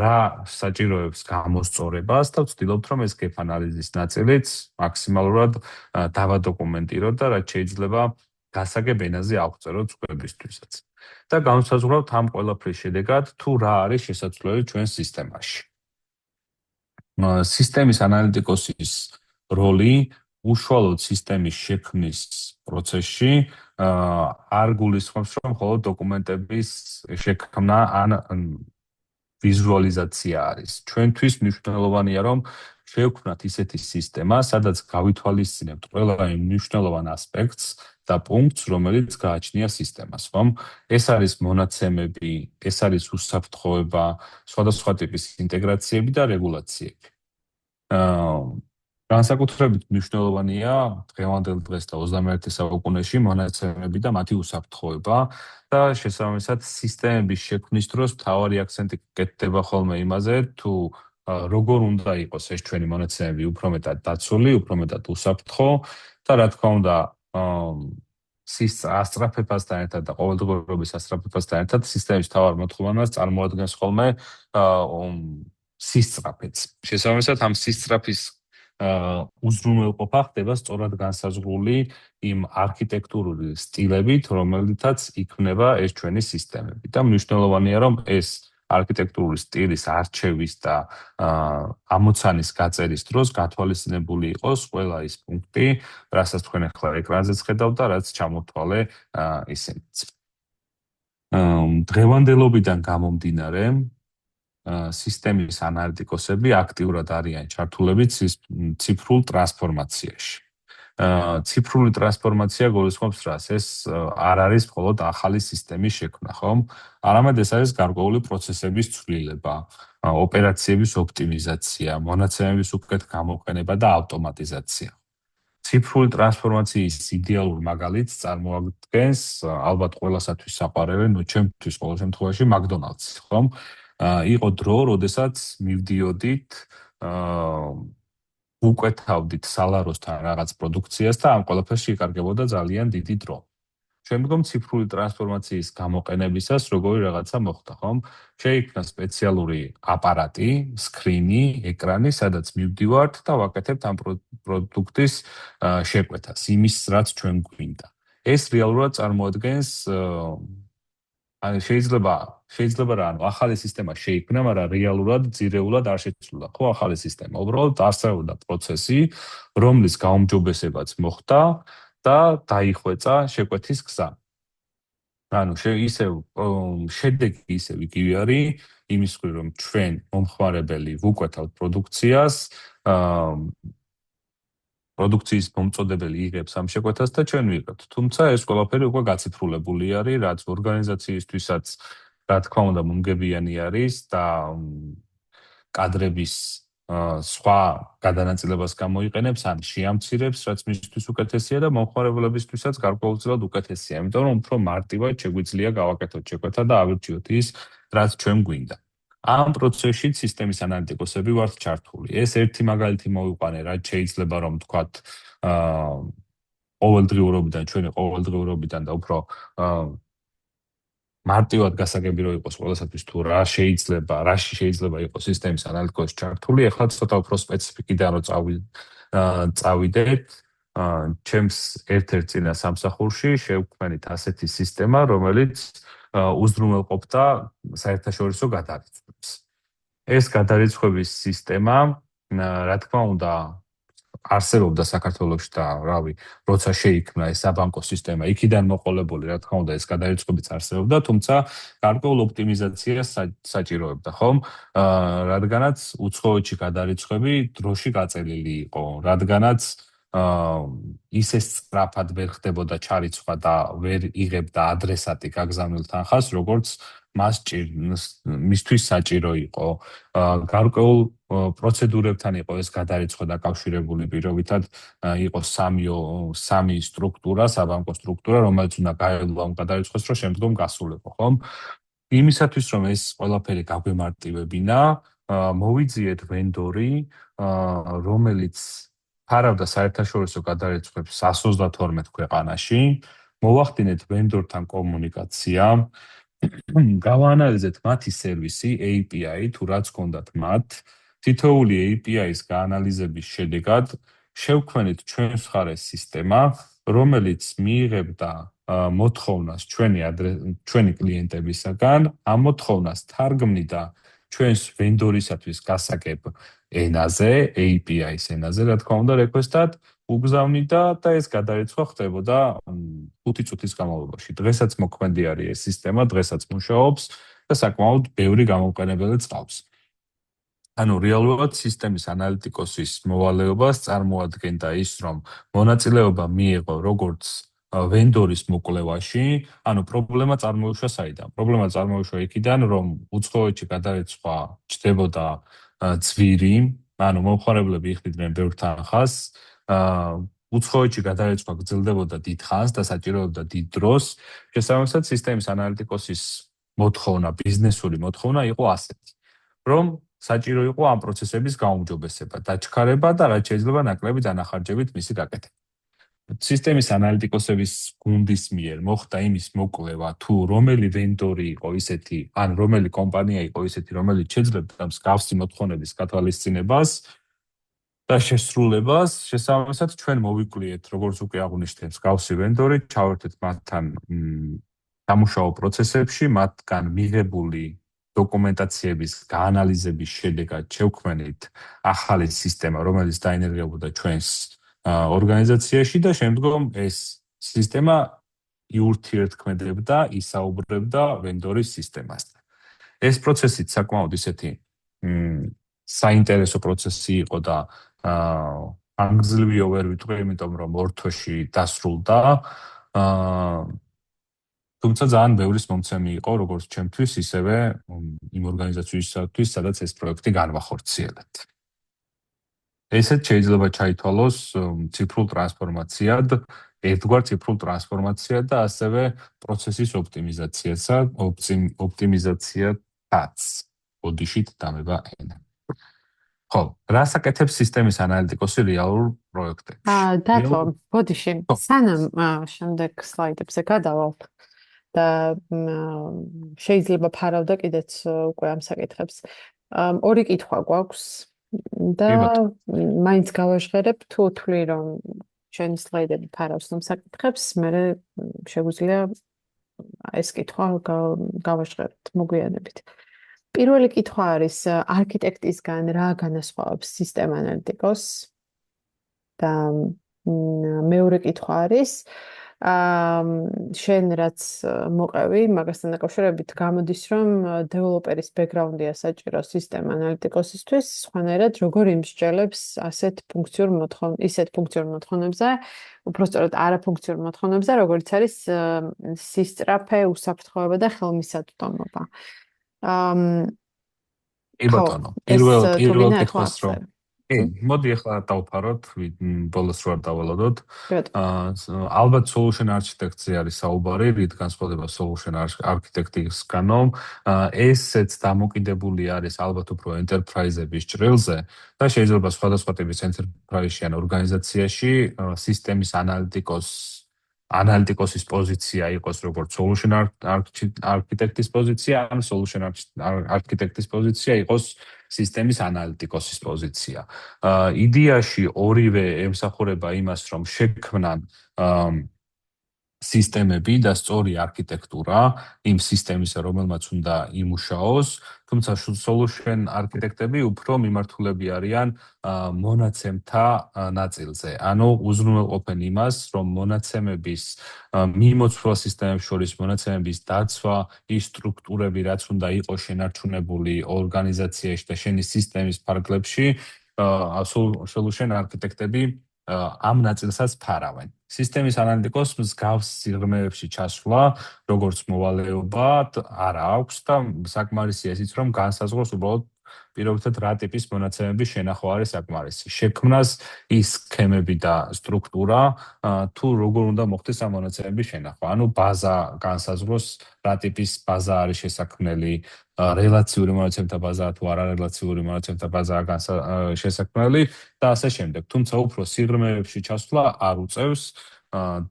რა საჭიროებს გამოსწორებას და ვცდილობთ რომ ეს gap analysis ნაწილიც მაქსიმალურად დავადოკუმენტიროთ და რაც შეიძლება გასაგებ ენაზე აღწეროთ სხვებისთვისაც. და განსაზღვრავთ ამ ყველაფრის შედეგად თუ რა არის შესაძლებელი ჩვენ სისტემაში. სისტემის ანალიტიკოსის როლი უშუალოდ სისტემის შექმნის პროცესში არ გულისხმობს რომ მხოლოდ დოკუმენტების შექმნა ან ვიზუალიზაცია არის. ჩვენთვის მნიშვნელოვანია რომ შევქმნათ ისეთი სისტემა, სადაც გავითვალისწინებთ ყველა იმ მნიშვნელოვან ასპექტს და პუნქტს, რომელიც გააჩნია სისტემას, ხომ? ეს არის მონაცემები, ეს არის უსაფრთხოება, სხვადასხვა ტიპის ინტეგრაციები და რეგულაციები. განსაკუთრებით მნიშვნელოვანია დღევანდელ დღეს და 21 საუკუნეში მონაცემები და მათი უსაფრთხოება და შესაბამისად სისტემების შექმნის დროს მთავარი აქცენტი კეთდება ხოლმე იმაზე, თუ როგორ უნდა იყოს ეს ჩვენი მონაცემები უფრო მეტად დაცული, უფრო მეტად უსაფრთხო და რა თქმა უნდა ასწრაფებასთან ერთად და ყოველდღიურობის ასწრაფებასთან ერთად სისტემის მთავარ მოთხოვნას წარმოადგენს ხოლმე სისწრაფეც. შესაბამისად, ამ სისწრაფის უზრუნველყოფა ხდება სწორად განსაზღვრული იმ არქიტექტურული სტილებით, რომელთაც იქმნება ეს ჩვენი სისტემები. და მნიშვნელოვანია, რომ ეს არქიტექტურული სტილის არჩევის და ამოცანის გაწერის დროს გათვალისწინებული იყოს ყველა ის პუნქტი, რასაც თქვენ ახლა ეკრანზეც ხედავთ და რაც ჩამოთვალე ისინიც. დღევანდელობიდან გამომდინარე, სისტემის ანალიტიკოსები აქტიურად არიან ჩართულები ციფრულ ტრანსფორმაციაში. ციფრული ტრანსფორმაცია გულისხმობს რას? ეს არ არის მხოლოდ ახალი სისტემის შექმნა, ხომ? არამედ ეს არის გარკვეული პროცესების ცვლილება, ოპერაციების ოპტიმიზაცია, მონაცემების უკეთ გამოყენება და ავტომატიზაცია. ციფრული ტრანსფორმაციის იდეალურ მაგალითს წარმოადგენს ალბათ ყველასათვის საყვარელი, ჩემთვის ყოველ შემთხვევაში McDonald's, ხომ? იყო დრო, როდესაც მივდიოდით უკვეთავდით სალაროსთან რაღაც პროდუქციას და ამ ყველაფერს შეიკარგებოდა ძალიან დიდი დრო. შემდგომ ციფრული ტრანსფორმაციის გამოყენებისას როგორი რაღაცა მოხდა, ხომ? შეიქმნა სპეციალური აპარატი, სკრინი, ეკრანი, სადაც მივდივართ და ვაკეთებთ ამ პროდუქტის შეკვეთას, იმის რაც ჩვენ გვინდა. ეს რეალურად წარმოადგენს შეიძლება რა, ახალი სისტემა შეიქმნა, მაგრამ რეალურად ძირეულად არ შეცვლა, ხო, ახალი სისტემა. უბრალოდ არსებობდა პროცესი, რომლის გაუმჯობესებაც მოხდა და დაიხვეწა შეკვეთის გზა. შედეგი ისევ იგივე არის, იმის მხრივ, რომ ჩვენ მომხმარებელი ვუკვეთავთ პროდუქციას, პროდუქციის მომწოდებელი იღებს ამ შეკვეთას და ჩვენ ვიღებთ. თუმცა ეს ყველაფერი უკვე გაციფრულებული არის, რაც ორგანიზაციისთვისაც რა თქმა უნდა მომგებიანი არის და კადრების სხვა გადანაწილებას გამოიყენებს, ან შეამცირებს, რაც მისთვის უკეთესია და მომხმარებლებისთვისაც გარკვეულწილად უკეთესია, იმიტომ რომ უფრო მარტივად შეგვიძლია გავაკეთოთ შეკვეთა და ავირჩიოთ ის, რაც ჩვენ გვინდა. ამ პროცესში სისტემის ანალიტიკოსები ვართ ჩართული. ეს ერთი მაგალითი მოვიყვანე, რაც შეიძლება რომ თქვათ ჩვენი ყოველდღიურობიდან და უფრო მარტივად გასაგები რო იყოს ყველასათვის თუ რაში შეიძლება იყოს სისტემის ანალიტიკოსი ჩართული. ახლა ცოტა უფრო სპეციფიკიდან რო წავიდეთ, ჩემს ერთ-ერთ წინა სამსახურში შევქმნით ასეთი სისტემა, რომელიც უზრუნველყოფდა საერთაშორისო გადარიცხვებს. ეს გადარიცხვების სისტემა, რა თქმა უნდა, არსებობდა საქართველოში და როცა შეიქმნა ეს საბანკო სისტემა, იქიდან მოყოლებული, რა თქმა უნდა, ეს გადარიცხვებიც არსებობდა, თუმცა გარკვეულ ოპტიმიზაციას საჭიროებდა, ხომ? რადგანაც უცხოეთში გადარიცხვები დროში გაწელილი იყო, რადგანაც ისე სწრაფად ვერ ხდებოდა ჩარიცხვა და ვერ იღებდა ადრესატი გაგზავნილ თანხას, როგორც მისთვის საჭირო იყო. გარკვეულ პროცედურებთან იყო ეს გადარიცხვა დაკავშირებული, პირობითად იყო სამი სტრუქტურა, საბანკო სტრუქტურა, რომელიც უნდა გაევლო ამ გადარიცხვას, რომ შემდგომ გასულიყო, ხომ? იმისათვის, რომ ეს ყველაფერი გაგვემარტივებინა, მოვიძიეთ ვენდორი, რომელიც ფარავდა საერთაშორისო გადარიცხვებს 132 ქვეყანაში, მოვახდინეთ ვენდორთან კომუნიკაცია, გავაანალიზეთ მათი სერვისი, API, თუ რაც ჰქონდათ მათ, თითოეული API-ის გაანალიზების შედეგად შევქმნით ჩვენს მხარეს სისტემა, რომელიც მიიღებდა მოთხოვნას ჩვენი კლიენტებისაგან, ამ მოთხოვნას თარგმნიდა ჩვენს ვენდორისათვის გასაგებ ენაზე, API-ის ენაზე, რა თქმა უნდა, რეკვესტად უგზავნიდა და ეს გადარიცხვა ხდებოდა 5 წუთის განმავლობაში. დღესაც მოქმედი არის ეს სისტემა, დღესაც მუშაობს და საკმაოდ ბევრი გამომყენებელი წავს. რეალურად სისტემის ანალიტიკოსის მოვალეობას წარმოადგენდა ის, რომ მონაწილეობა მიიღო როგორც ვენდორის მოკვლევაში, პრობლემა წარმოიშვა საიდან? პრობლემა წარმოიშვა იქიდან, რომ უცხოეთში გადარიცხვა ჩნდებოდა ძვირი, მომხმარებლები იხდიდნენ ბევრ თანხას, უცხოეთში გადარიცხვა გრძელდებოდა დიდ ხანს და საჭიროებდა დიდ დროს. შესაბამისად, სისტემის ანალიტიკოსის მოთხოვნა, ბიზნესური მოთხოვნა იყო ასეთი, რომ საჭირო იყო ამ პროცესების გაუმჯობესება, დაჩქარება და რაც შეიძლება ნაკლები დანახარჯებით მისი გაკეთება. სისტემის ანალიტიკოსების გუნდის მიერ მოხდა იმის მოკვლევა, თუ რომელი ვენდორი იყო ისეთი, ან რომელი კომპანია იყო ისეთი, რომელიც შეძლებდა მსგავსი მოთხოვნების გათვალისწინებას და შესრულებას, შესაბამისად ჩვენ მოვიკვლიეთ, როგორც უკვე აღვნიშნეთ, მსგავსი ვენდორი, ჩავერთეთ მათთან სამუშაო პროცესებში, მათგან მიღებული დოკუმენტაციების გაანალიზების შედეგად შევქმნით ახალი სისტემა, რომელიც დაენერგებოდა ჩვენს ორგანიზაციაში და შემდგომ ეს სისტემა იურთიერთქმედებდა, ისაუბრებდა ვენდორის სისტემასთან. ეს პროცესიც საკმაოდ ისეთი საინტერესო პროცესი იყო და ანგრძლიო ვერ ვიტყვი, იმიტომ რომ ორ თვეში დასრულდა. თუმცა ძალიან ბევრის მომცემი იყო, როგორც ჩემთვის, ისევე იმ ორგანიზაციისათვის, სადაც ეს პროექტი განვახორციელეთ. ესეც შეიძლება ჩაითვალოს ციფრულ ტრანსფორმაციად, ერთგვარ ციფრულ ტრანსფორმაციად და ასევე პროცესის ოპტიმიზაციადაც. ოდიშით დამება ენა. ხო, რას აკეთებს სისტემის ანალიტიკოსი რეალურ პროექტებში? დათო, ბოდიში, სანამ შემდეგ სლაიდებზე გადავალთ და შეიძლება ფარავდა კიდეც უკვე ამ საკითხებს. ორი კითხვა გვაქვს და მაინც გავაჟღერებ, თუ თვლი რომ ჩვენი სლაიდები ფარავს ამ საკითხებს, მე შეგვიძლია ეს კითხვა გავაჟღერებთ მოგვიანებით. პირველი კითხვა არის არქიტექტისგან რა განასხვავებს სისტემა ანალიტიკოსს და მეორე კითხვა არის შენ რაც მოყევი მაგასთან დაკავშირებით გამოდის რომ დეველოპერის ბექგრაუნდია საჭირო სისტემა ანალიტიკოსისთვის, სხვანაირად როგორ იმსჯელებს ისეთ ფუნქციურ მოთხოვნებზე, უпростоრად არაფუნქციურ მოთხოვნებზე, როგორც არის სისწრაფე, უსაფრთხოება და ხელმისაწვდომობა. ბატონო, პირველ კითხვას რომ მოდი ახლა დავფაროთ, ბოლოს რო არ დავალოდოთ. ალბათ solution architect-ზე არის საუბარი, რით განსხვავდება solution architect-ისგანო. ესეც დამოკიდებული არის ალბათ უფრო enterprise-ების ჭრილზე და შეიძლება სხვადასხვა ტიპის enterprise-ში ან ორგანიზაციაში სისტემის ანალიტიკოსის პოზიცია იყოს როგორც solution architect-ის პოზიცია, ან solution architect-ის პოზიცია იყოს სისტემის ანალიტიკოსის პოზიცია. იდეაში ორივე ემსახურება იმას, რომ შექმნან სისტემები და სწორი არქიტექტურა იმ სისტემისა, რომელმაც უნდა იმუშაოს, თუმცა solution architect-ები უფრო მიმართულები არიან მონაცემთა ნაწილზე. ანუ უზრუნველყოფენ იმას, რომ მონაცემების მიმოცვლა სისტემებს შორის მონაცემების დაცვა, ის სტრუქტურები, რაც უნდა იყოს შენარჩუნებული ორგანიზაციაში და შენი სისტემის ფარგლებში, solution architect-ები ამ ნაწილსაც ფარავენ. სისტემის ანალიტიკოსს მსგავს სიღრმეებში ჩასვლა, როგორც მოვალეობა, არ აქვს და საკმარისია ისიც, რომ განსაზღვროს უბრალოდ პირობითად რა ტიპის მონაცემების შენახვა არის საკმარისი. შექმნას ის სქემები და სტრუქტურა, თუ როგორ უნდა მოხდეს ამ მონაცემების შენახვა. ანუ ბაზა განსაზღვროს, რა ტიპის ბაზა არის შესაქმნელი, რელაციური მონაცემთა ბაზა თუ არარელაციური მონაცემთა ბაზაა შესაქმნელი და ასე შემდეგ. თუმცა უფრო სიღრმეებში ჩასვლა არ უწევს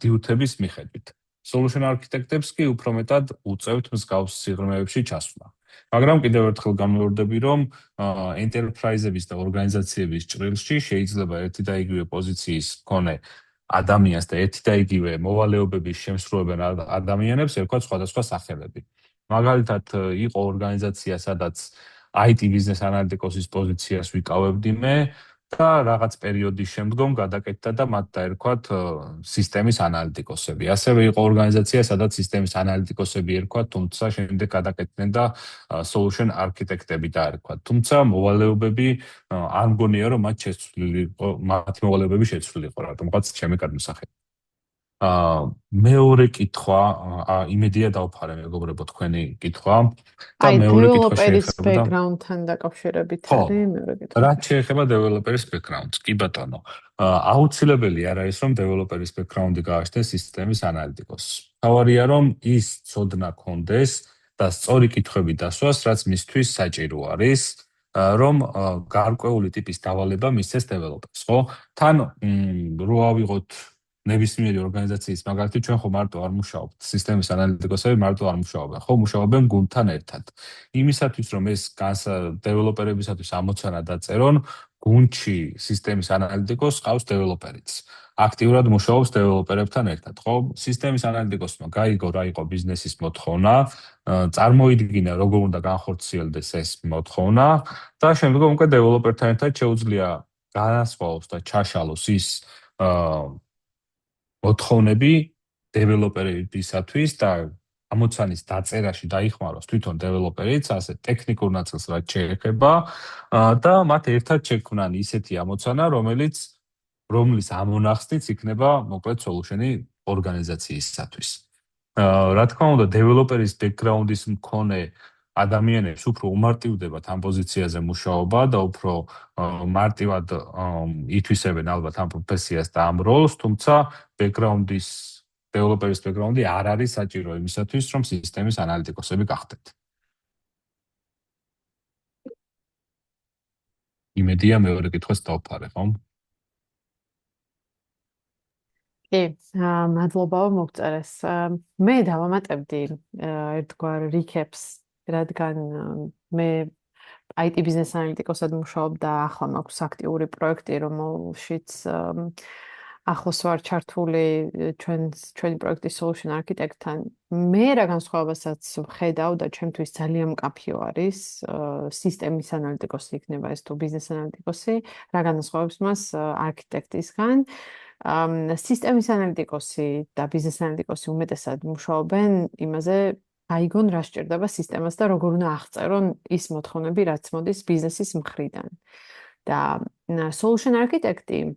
დიუთების მიხედვით. Solution architect-ებს კი უფრო მეტად უწევთ მსგავს სიღრმეებში ჩასვლა. მაგრამ კიდევ ერთხელ გამოვარდები, რომ enterprise-ების და ორგანიზაციების ჭრილში შეიძლება ერთი და იგივე პოზიციის მქონე ადამიანს და ერთი და იგივე მოვალეობების შემსრულებელ ადამიანებს ერქვათ სხვადასხვა სახელები. მაგალითად, იყო ორგანიზაცია, სადაც IT business analytics-ის პოზიციას ვიკავებდი მე და რაღაც პერიოდის შემდგომ გადაკეთდა და მათ დაერქვათ სისტემის ანალიტიკოსები. ასევე იყო ორგანიზაცია, სადაც სისტემის ანალიტიკოსები ერქვათ, თუმცა შემდეგ გადაკეთდნენ და solution architect-ები დაერქვათ. თუმცა მოვალეობები არ მგონია, რომ მათი მოვალეობები შეცვლილი იყო, რატომღაც ჩემი გადმოსახები. მეორე კითხვა, იმედია დავფარე მეგობრებო თქვენი კითხვა და მეორე კითხვა შეეხება background-თან დაკავშირებით არის მეორე კითხვა. რაც შეეხება developer-ის background-ს, კი ბატონო. აუცილებელი არ არის რომ developer-ის background-ი გააჩნდეს სისტემის ანალიტიკოსს. თავარია რომ ის ცოდნა კონდეს და სწორი კითხვები დასვას, რაც მისთვის საჭირო არის, რომ გარკვეული ტიპის დავალება მისცეს developer-ს, ხო? თან რო ავიღოთ ნებისმიერი ორგანიზაციის მაგალითი ჩვენ ხო მარტო არ მუშაობთ, სისტემის ანალიტიკოსები მარტო არ მუშაობენ, ხო მუშაობენ გუნდთან ერთად. იმისათვის რომ ეს დეველოპერებისათვის ამოცანა დაწერონ, გუნდში სისტემის ანალიტიკოს ყავს დეველოპერიც. აქტიურად მუშაობს დეველოპერებთან ერთად, ხო? სისტემის ანალიტიკოსმა გაიგო რა იყო ბიზნესის მოთხოვნა, წარმოიდგინა როგორ უნდა განხორციელდეს ეს მოთხოვნა და შემდგომ უკვე დეველოპერთან ერთად შეუძლია განასხვაოს და ჩაშალოს ის მოთხოვნები დეველოპერებისათვის და ამოცანის დაწერაში დაიხმაროს თვითონ დეველოპერიც, ასე ტექნიკურ ნაწილს რაც შეეხება და მათ ერთად შექმნან ისეთი ამოცანა, რომლის ამონახსნით იქნება მოკლედ solution-ი ორგანიზაციისათვის. რა თქმა უნდა, დეველოპერის ბექგრაუნდის მქონე ადამიანებს უფრო უმარტივდებათ ამ პოზიციაზე მუშაობა და უფრო მარტივად ითვისებენ ალბათ ამ პროფესიას და ამ როლს, თუმცა დეველოპერის ბექგრაუნდი არ არის საჭირო იმისათვის, რომ სისტემის ანალიტიკოსები გახდეთ. იმედია მეორე კითხვას დავფარე, ხო? კი, მადლობა მოგწერეს. მე დავამატებდი ერთგვარ recap-ს, რადგან მე IT business analytics-ად მუშაობ და ახლა მაქვს აქტიური პროექტი, რომელშიც ახლოს ვარ ჩართული ჩვენი პროექტის solution architect-თან. მე რა განსხვავებასაც ვხედავ და ჩემთვის ძალიან მკაფიო არის სისტემის ანალიტიკოსი იქნება ეს თუ business analytics-ი, რა განსხვავებს მას არქიტექტისგან. სისტემის ანალიტიკოსი და ბიზნეს ანალიტიკოსი უმეტესად მუშაობენ იმაზე, აიგონ რა სჭირდება სისტემას და როგორ უნდა აღწერონ ის მოთხოვნები, რაც მოდის ბიზნესის მხრიდან. და solution architect-ი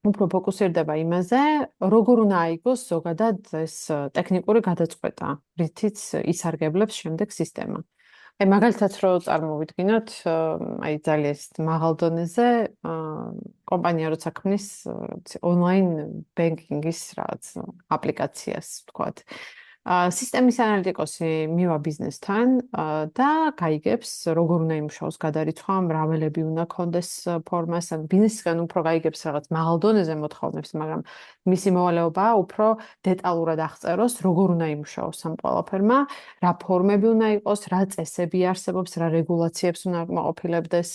უფრო ფოკუსირდება იმაზე, როგორ უნდა აიგოს ზოგადად ეს ტექნიკური გადაწყვეტა, რითიც ისარგებლებს შემდეგ სისტემა. მაგალითად რო წარმოვიდგინოთ, ძალიან მაღალ დონეზე კომპანია როცა ქმნის ონლაინ ბენკინგის რაღაც აპლიკაციას, ვთქვათ. სისტემის ანალიტიკოსი მივა ბიზნესთან და გაიგებს, როგორ უნდა იმუშაოს გადარიცხვა, რა ველები უნდა ქონდეს ფორმას, ან ბიზნესისგან უფრო გაიგებს რაღაც მაღალ დონეზე მოთხოვნებს, მაგრამ მისი მოვალეობაა უფრო დეტალურად აღწეროს, როგორ უნდა იმუშაოს ამ ყველაფერმა, რა ფორმები უნდა იყოს, რა წესები არსებობს, რა რეგულაციებს უნდა აკმაყოფილებდეს.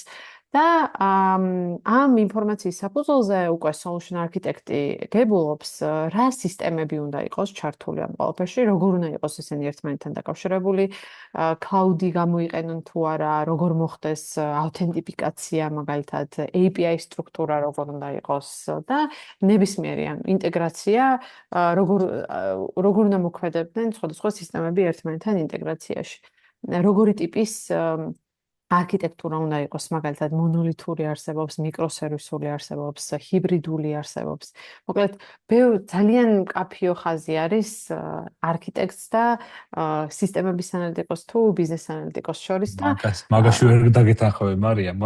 და ამ ინფორმაციის საფუძველზე უკვე solution architect-ი გებულობს, რა სისტემები უნდა იყოს ჩართული ამ ყველაფერში, როგორ უნდა იყოს ესენი ერთმანეთთან დაკავშირებული, cloud-ი გამოიყენონ თუ არა, როგორ მოხდეს აუთენტიფიკაცია, მაგალითად API სტრუქტურა როგორ უნდა იყოს და ნებისმიერი ინტეგრაცია, როგორ უნდა მოქმედებდნენ სხვადასხვა სისტემები ერთმანეთთან ინტეგრაციაში. როგორი ტიპის არქიტექტურა უნდა იყოს, მაგალითად მონოლითური არსებობს, მიკროსერვისული არსებობს, ჰიბრიდული არსებობს. მოკლედ, ძალიან მკაფიო ხაზი არის არქიტექტს და სისტემების ანალიტიკოს თუ ბიზნეს ანალიტიკოს შორის და მაგაში ვერ დაგეთანხმები, მარიამ.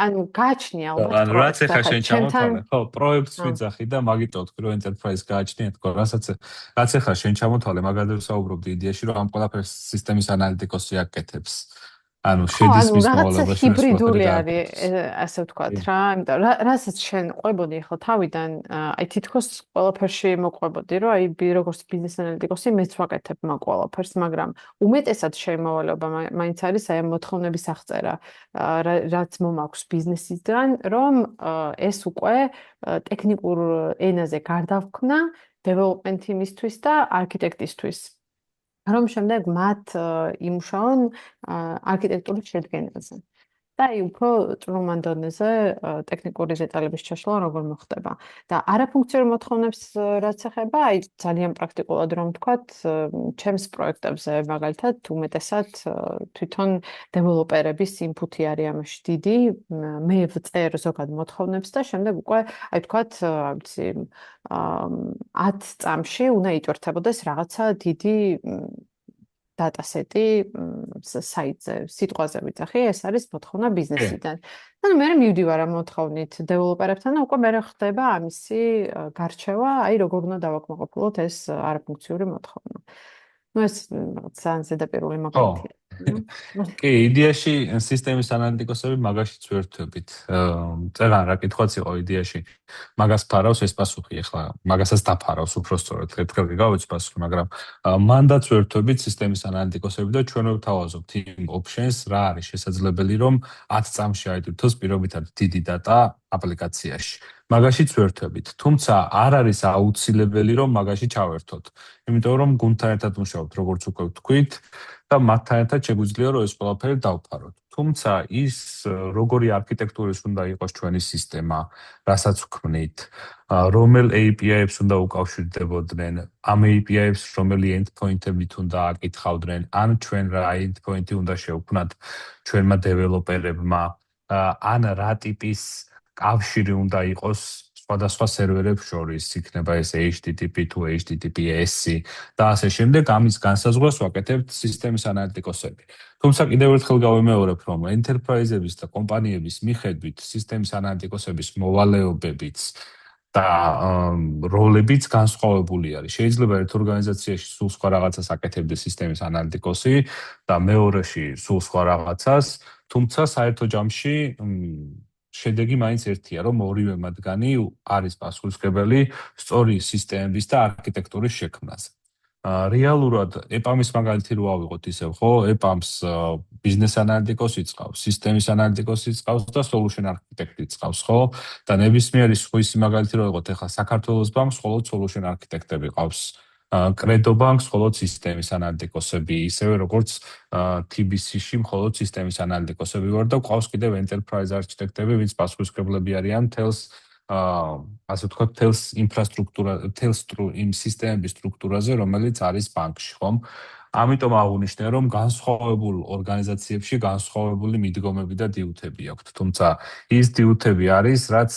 ანუ გააჩნია ალბათ პროექტს. რაც ახლა შენ ჩამოთვალე, ხო, პროექტს ვიძახი და მაგიტო ვთქვი, რომ enterprise გააჩნია თქო, რაც ახლა შენ ჩამოთვალე, მაგალითად ვსაუბრობდი იდეაში, რომ ამ ყველაფერს სისტემის ანალიტიკოსი აკეთებს. ანუ შედის მის მოვალეობაში ჰიბრიდული არის, ასე ვთქვათ რა, იმიტომ რასაც შენ ყვებოდი ახლა თავიდან, აი თითქოს ყველაფერში მოყვებოდი, რომ აი როგორც ბიზნეს ანალიტიკოსი მეც ვაკეთებ მაგ ყველაფერს, მაგრამ უმეტესად შემოვალება მაინც არის აი მოთხოვნების აღწერა, რაც მომაქვს ბიზნესისგან, რომ ეს უკვე ტექნიკურ ენაზე გარდაქმნა development team-ისთვის და არქიტექტისთვის. რომ შემდეგ მათ იმუშაონ არქიტექტურის შედგენაზე. და აი უფრო წვრილმან დონეზე ტექნიკური დეტალების ჩაშლა როგორ მოხდება. და არაფუნქციონალურ მოთხოვნებს რაც ეხება, აი ძალიან პრაქტიკულად რომ ვთქვათ, ჩემს პროექტებზე მაგალითად უმეტესად თვითონ დეველოპერების ინფუტი არის ამაში დიდი, მე ვწერ ზოგად მოთხოვნებს და შემდეგ უკვე აი ვთქვათ, ვიცი, 10 წამში უნდა იტვირთებოდეს რაღაცა დიდი დატასეტი საიტზე, სიტყვაზე ვიძახი, ეს არის მოთხოვნა ბიზნესიდან. ანუ მე მივდივარ ამ მოთხოვნით დეველოპერებთან და უკვე მე ხდება ამისი გარჩევა, აი როგორ უნდა დავაკმაყოფილოთ ეს არაფუნქციური მოთხოვნა. ну ეს ძალიან ზედაპირული მაგალითია. კი, იდეაში სისტემის ანალიტიკოსები მაგაშიც ვერთვებით. წერან რა კითხვაც იყო იდეაში. მაგას ფარავს ეს პასუხი, ახლა მაგასაც დაფარავს უფრო სწორად. ერთხელ კი გავიც პასუხი, მაგრამ მანდაც ვერთვებით სისტემის ანალიტიკოსები და ჩვენ ვთავაზობთ იმ options, რა არის შესაძლებელი, რომ 10 წამში აიდეთოს პირობითად დიდი data აპლიკაციაში. მაგაშიც ვერთვებით. თუმცა არ არის აუცილებელი, რომ მაგაში ჩავერთოთ. იმიტომ რომ გუნდთან ერთად ვმუშაობთ, როგორც უკვე ვთქვით, და მათთან ერთად შეგვიძლია რომ ეს ყველაფერი დავფაროთ. თუმცა ის როგორი არქიტექტურის უნდა იყოს ჩვენი სისტემა, რასაც ვქმნით, რომელ API-ებს უნდა უკავშირდებოდნენ, ამ API-ებს რომელი endpoint-ებით უნდა აკითხავდნენ, ან ჩვენ რა endpoint-ი უნდა შევქმნათ ჩვენმა დეველოპერებმა, ან რა ტიპის კავშირი უნდა იყოს სხვადასხვა სერვერებს შორის, იქნება ეს HTTP თუ HTTPS და ასე შემდეგ, ამის განსაზღვრას ვაკეთებთ სისტემის ანალიტიკოსები. თუმცა კიდევ ერთხელ გავიმეორებ, რომ enterprise-ების და კომპანიების მიხედვით სისტემის ანალიტიკოსების მოვალეობებიც და როლებიც განსხვავებული არის. შეიძლება ერთ ორგანიზაციაში სულ სხვა რაღაცას აკეთებდეს სისტემის ანალიტიკოსი და მეორეში სულ სხვა რაღაცას, თუმცა საერთო ჯამში შედეგი მაინც ერთია, რომ ორივე მათგანი არის პასუხისმგებელი სწორი სისტემების და არქიტექტურის შექმნაზე. რეალურად EPAM-ის მაგალითი რო ავიღოთ ისევ, ხო? EPAM-ს ბიზნეს ანალიტიკოსი წავს, სისტემის ანალიტიკოსი წავს და solution architect-ი წავს, ხო? და ნებისმიერი სხვისი მაგალითი რო ავიღოთ, ახლა საქართველოს ბანკს მხოლოდ solution architect-ები ყავს. კრედო ბანკს მხოლოდ სისტემის ანალიტიკოსები, ისევე როგორც TBC-ში მხოლოდ სისტემის ანალიტიკოსები ვარ და ყავს კიდევ enterprise architect-ები, ვინც პასუხისმგებლები არიან ასე ვთქვათ, თელს ინფრასტრუქტურა, თელს იმ სისტემების სტრუქტურაზე, რომელიც არის ბანკში, ხომ? ამიტომ აღნიშნე, რომ განსხვავებულ ორგანიზაციებში განსხვავებული მიდგომები და დიუთები აქვთ. თუმცა ის დიუთები არის, რაც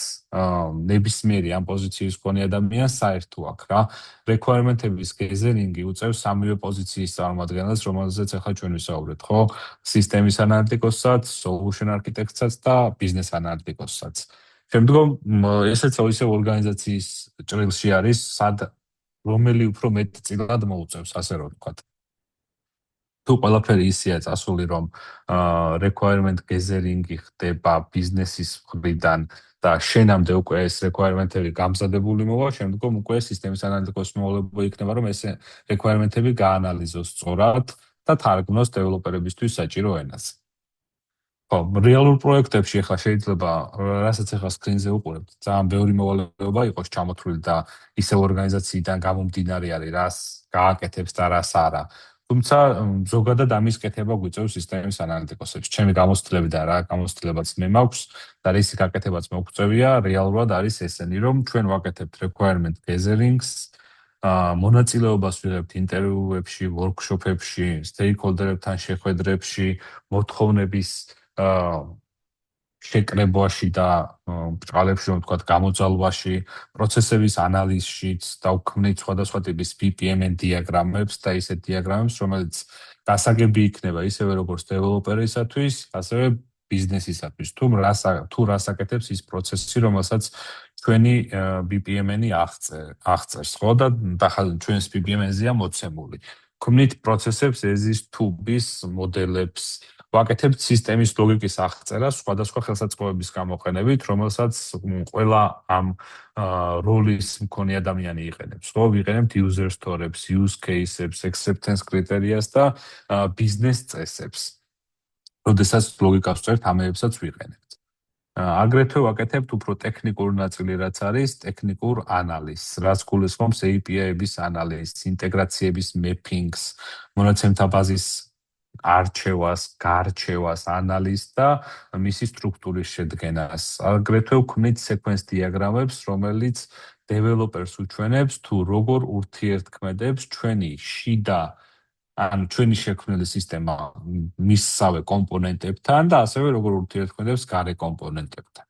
ნებისმიერი ამ პოზიციის მქონე ადამიანს საერთო აქვს რა. requirement-ების გეზერინგი უწევს სამივე პოზიციის წარმომადგენელს, რომელზეც ახლა ჩვენ ვისაუბრეთ, ხო? სისტემის ანალიტიკოსსაც, solution architect-საც და business analytics-საც. შემდგომ ესეც ისე ორგანიზაციის ჭრილში არის, სად რომელი უფრო მეტწილად მოუწევს, ასე რომ ვთქვათ. თუ ყველაფერი ისეა წასული, რომ requirement gathering-ი ხდება ბიზნესის მხრიდან და შენამდე უკვე ეს requirement-ები გამზადებული მოვა, შემდგომ უკვე სისტემის ანალიტიკოსის მოვალეობა იქნება, რომ ეს requirement-ები გაანალიზოს სწორად და თარგმნოს დეველოპერებისთვის საჭირო ენაზე. ხო, რეალურ პროექტებში ახლა შეიძლება, რასაც ახლა სკრინზე უყურებთ, ძალიან ბევრი მოვალეობა იყოს ჩამოთვლილი და ისევ ორგანიზაციიდან გამომდინარე არის, რას გააკეთებს და რას არა. თუმცა ზოგადად ამის კეთება გვიწევს სისტემის ანალიტიკოსებს. ჩემი გამოცდილები და რა გამოცდილებაც მე მაქვს და რისი გაკეთებაც მოგწევია, რეალურად არის ესენი, რომ ჩვენ ვაკეთებთ requirement gathering-ს, მონაწილეობას ვიღებთ ინტერვიუებში, workshop-ებში, stakeholder-ებთან შეხვედრებში, მოთხოვნების შეკრებაში და ბრწყალებში, რომ ვთქვათ, გამოძალვაში, პროცესების ანალიზშიც და ვქმნით სხვადასხვა ტიპის BPMN დიაგრამებს და ისეთ დიაგრამებს, რომელიც გასაგები იქნება ისევე როგორც დეველოპერისათვის, ასევე ბიზნესისათვის. თუ რას აკეთებს ის პროცესი, რომელსაც ჩვენი BPMN-ი აღწერს, ხო და ჩვენს BPMN-ზეა მოცემული. ვქმნით პროცესებს, ezis tubis მოდელებს ვაკეთებთ სისტემის ლოგიკის აღწერას სხვადასხვა ხელსაწყოების გამოყენებით, რომელსაც ყველა ამ როლის მქონე ადამიანი იყენებს. ხო, ვიყენებთ user story-ებს, use case-ებს, acceptance criteria-ს და business წესებს. როდესაც ლოგიკას ვწერთ, ამებსაც ვიყენებთ. აგრეთვე ვაკეთებთ უფრო ტექნიკურ ნაწილი, რაც არის ტექნიკურ ანალიზს, რაც გულისხმობს API-ების ანალიზს, ინტეგრაციების mapping-ს, მონაცემთა ბაზის არჩევას, გარჩევას, ანალიზს და მისი სტრუქტურის შედგენას. აგრეთვე ვქმნით sequence diagram-ებს, რომელიც დეველოპერს უჩვენებს თუ როგორ ურთიერთქმედებს ჩვენი შიდა ანუ ჩვენი შექმნილი სისტემა მისსავე კომპონენტებთან და ასევე როგორ ურთიერთქმედებს გარე კომპონენტებთან.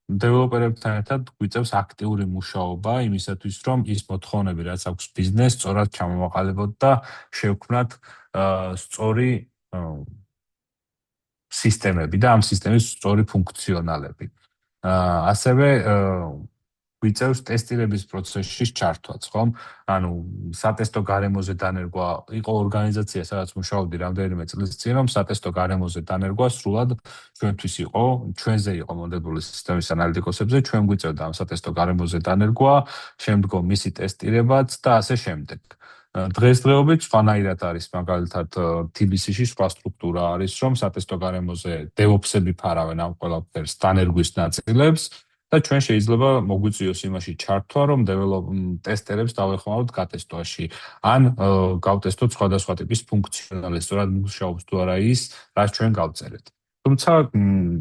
დეველოპერებთან ერთად გვიწევს აქტიური მუშაობა იმისათვის, რომ ის მოთხოვნები, რაც აქვს ბიზნეს, სწორად ჩამოვაყალიბოთ და შევქმნათ სწორი სისტემები და ამ სისტემის სწორი ფუნქციონალები. ასევე გვიწევს ტესტირების პროცესში ჩართვაც, ხომ? ანუ სატესტო გარემოზე დანერგვა იყო ორგანიზაცია, სადაც მუშაობდი რამდენიმე წლის წინ, რომ სატესტო გარემოზე დანერგვა სრულად ჩვენთვის იყო, ჩვენზე იყო მოდებული სისტემის ანალიტიკოსებზე, ჩვენ გვიწევდა ამ სატესტო გარემოზე დანერგვა, შემდგომ მისი ტესტირებაც და ასე შემდეგ. დღესდღეობით სხვანაირად არის, მაგალითად, TBC-ში სხვა სტრუქტურა არის, რომ სატესტო გარემოზე DevOps-ები ფარავენ ამ ყველაფერს დანერგვის ნაწილებს და ჩვენ შეიძლება მოგვიწვიოს იმაში ჩართვა, რომ ტესტერებს დავეხმაროთ გატესტვაში. ან გავტესტოთ სხვადასხვა ტიპის ფუნქციონალი, სწორად მუშაობს თუ არა ის, რაც ჩვენ გავწერეთ. თუმცა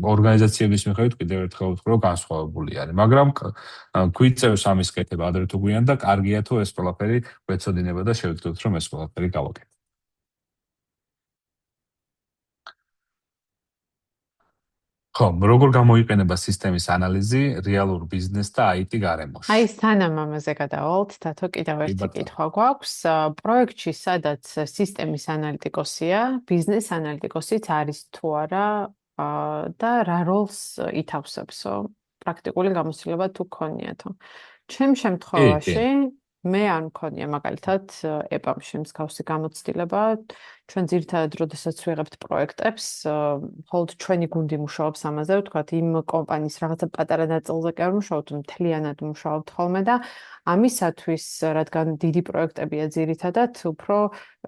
ორგანიზაციების მიხედვით კიდევ ერთხელ ვთქვი, რომ განსხვავებული არის, მაგრამ გვიწევს ამის კეთება ადრე თუ გვიან და კარგია თუ ეს ყველაფერი გვეცოდინება და შევძლოთ, რომ ეს ყველაფერი გავაკეთოთ. ხო, როგორ გამოიყენება სისტემის ანალიზი რეალურ ბიზნეს და IT გარემოში? აი, სანამ ამაზე გადავალთ, თათო კიდევ კი, ერთი ბატონო. კითხვა გვაქვს. პროექტში, სადაც სისტემის ანალიტიკოსია, ბიზნეს ანალიტიკოსიც არის თუ არა და რა როლს ითავსებსო? პრაქტიკული გამოცდილება თუ გქონიათო? ჩემ კი, შემთხვევაში მე არ მქონია მაგალითად EPAM-ში მსგავსი გამოცდილება. ჩვენ ძირითადად, როდესაც ვიღებთ პროექტებს, მხოლოდ ჩვენი გუნდი მუშაობს ამაზე, ვთქვათ, იმ კომპანიის რაღაცა პატარა ნაწილზე კი არ ვმუშაობთ, მთლიანად ვმუშაობთ ხოლმე და ამისათვის, რადგან დიდი პროექტებია ძირითადად, უფრო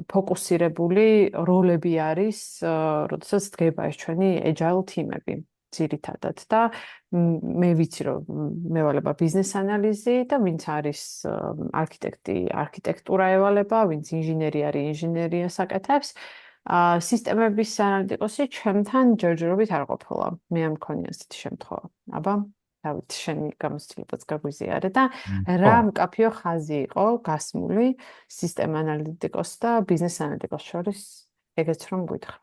ფოკუსირებული როლები არის, როდესაც დგება ეს ჩვენი agile team-ები ძირითადად და მე ვიცი, რომ მევალება ბიზნეს ანალიზი და ვინც არის არქიტექტი, არქიტექტურა ევალება, ვინც ინჟინერი არის, ინჟინერიას აკეთებს. სისტემების ანალიტიკოსი ჩემთან ჯერჯერობით არ ყოფილა. მე არ მქონია ასეთი შემთხვევა. აბა, დავით, შენი გამოცდილებაც გაგვიზიარე და რა მკაფიო ხაზი იყო გასმული სისტემა ანალიტიკოს და ბიზნეს ანალიტიკოს შორის, ეგეც რომ გითხრა.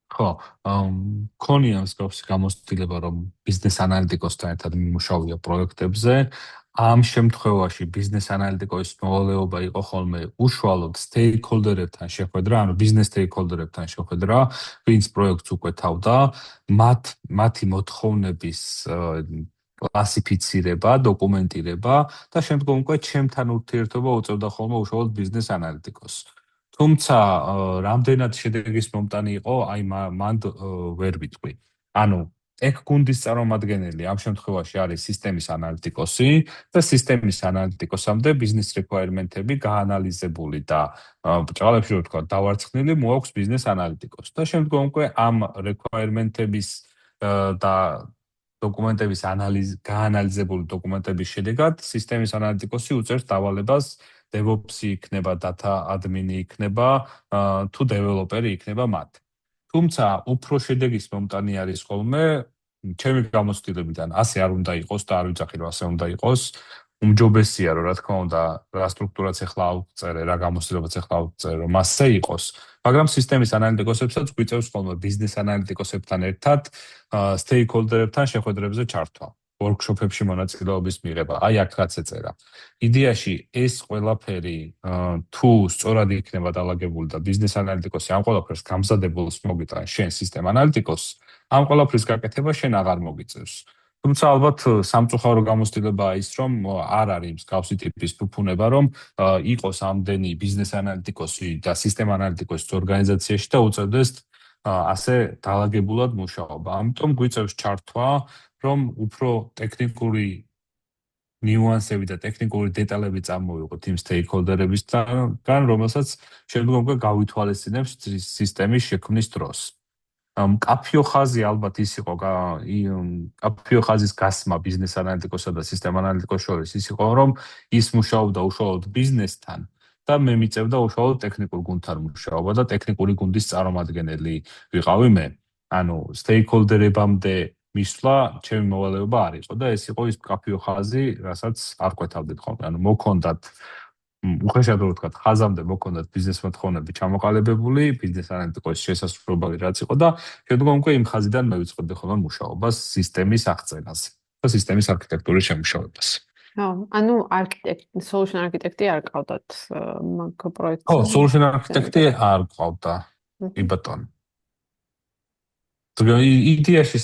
ხო, მქონია მსგავსი გამოცდილება, რომ ბიზნეს ანალიტიკოსთან ერთად მიმუშავია პროექტებზე. ამ შემთხვევაში ბიზნეს ანალიტიკოს მოვალეობა იყო ხოლმე უშუალოდ სტეიკჰოლდერებთან შეხვედრა, ანუ ბიზნეს სტეიკჰოლდერებთან შეხვედრა, ვინც პროექტს უკვეთავდა, მათი მოთხოვნების კლასიფიცირება, დოკუმენტირება და შემდგომ უკვე ჩემთან ურთიერთობა უწევდა ხოლმე უშუალოდ ბიზნეს ანალიტიკოსს. თუმცა რამდენად შედეგის მომტანი იყო, აი მანდ ვერ ვიტყვი. ანუ ტექ გუნდის წარმომადგენელი ამ შემთხვევაში არის სისტემის ანალიტიკოსი და სისტემის ანალიტიკოსამდე ბიზნეს რეკვაირმენტები გაანალიზებული და ბრჭყალებში რო ვთქვა, დავარცხნილი მოაქვს ბიზნეს ანალიტიკოსს. და შემდგომ უკვე ამ რეკვაირმენტების და დოკუმენტების გაანალიზებული დოკუმენტების შედეგად სისტემის ანალიტიკოსი უწევს დავალებას DevOps-ი იქნება, data admin-ი იქნება, თუ developer-ი იქნება მათ. თუმცა უფრო შედეგის მომტანი არის ხოლმე ჩემი გამოცდილებიდან ასე არ უნდა იყოს და არ ვიცახი რომ ასე უნდა იყოს. უმჯობესია რომ რა თქმა უნდა რა სტრუქტურაც ახლა ავწერე, რა გამოცდილებაც ახლა ავწერე, რომ ასე იყოს. მაგრამ სისტემის ანალიტიკოსებსაც გვიწევს ხოლმე ბიზნეს ანალიტიკოსებთან ერთად სტეიკჰოლდერებთან შეხვედრებზე ჩართვა. workshop-ებში მონაწილეობის მიღება. აი აქ რაც ეწერა. იდეაში ეს ყველაფერი თუ სწორად იქნება დალაგებული და ბიზნეს ანალიტიკოსი ამ ყველაფერს გამზადებულს მოგიტან შენ სისტემ ანალიტიკოსს, ამ ყველაფრის გაკეთება შენ აღარ მოგიწევს. თუმცა ალბათ სამწუხარო გამოცდილებაა ის, რომ არ არის მსგავსი ტიპის ფუფუნება, რომ იყოს ამდენი ბიზნეს ანალიტიკოსი და სისტემ ანალიტიკოსი ორგანიზაციაში და უწევდეს ასე დალაგებულად მუშაობა. ამიტომ გვიწევს ჩართვა, რომ უფრო ტექნიკური ნიუანსები და ტექნიკური დეტალები წარმოვიღოთ იმ სტეიკჰოლდერებისგან, რომელსაც შემდგომ გავითვალისწინებს სისტემის შექმნის დროს. მკაფიო ხაზი ალბათ ის იყო, მკაფიო ხაზის გასმა ბიზნეს ანალიტიკოსსა და სისტემ ანალიტიკოს შორის ის იყო, რომ ის მუშაობდა უშუალოდ ბიზნესთან და მე მიწევდა უშუალოდ ტექნიკურ გუნდთან მუშაობა და ტექნიკური გუნდის წარმომადგენელი ვიყავი მე. ანუ სტეიკჰოლდერებამდე მისვლა ჩემი მოვალეობა არ იყო და ეს იყო ის მკაფიო ხაზი, რასაც არ ყვეთავდით ხოლმე. ანუ მოქონდათ უხეშად რო ვთქვათ, ხაზამდე მოქონდათ ბიზნეს მოთხოვნები ჩამოყალიბებული, ბიზნეს ანალიტიკოს შესასრულებელი რაც იყო და შემდგომ უკვე იმ ხაზიდან მე ვიწყებდი ხოლმე მუშაობას სისტემის აღწერაზე და სისტემის არქიტექტურის შემუშავებას. ხო, ანუ solution architect-ი არ ყავდათ მაგ პროექტზე? ხო, solution architect-ი არ ყავდა. კი ბატონო. იდეაში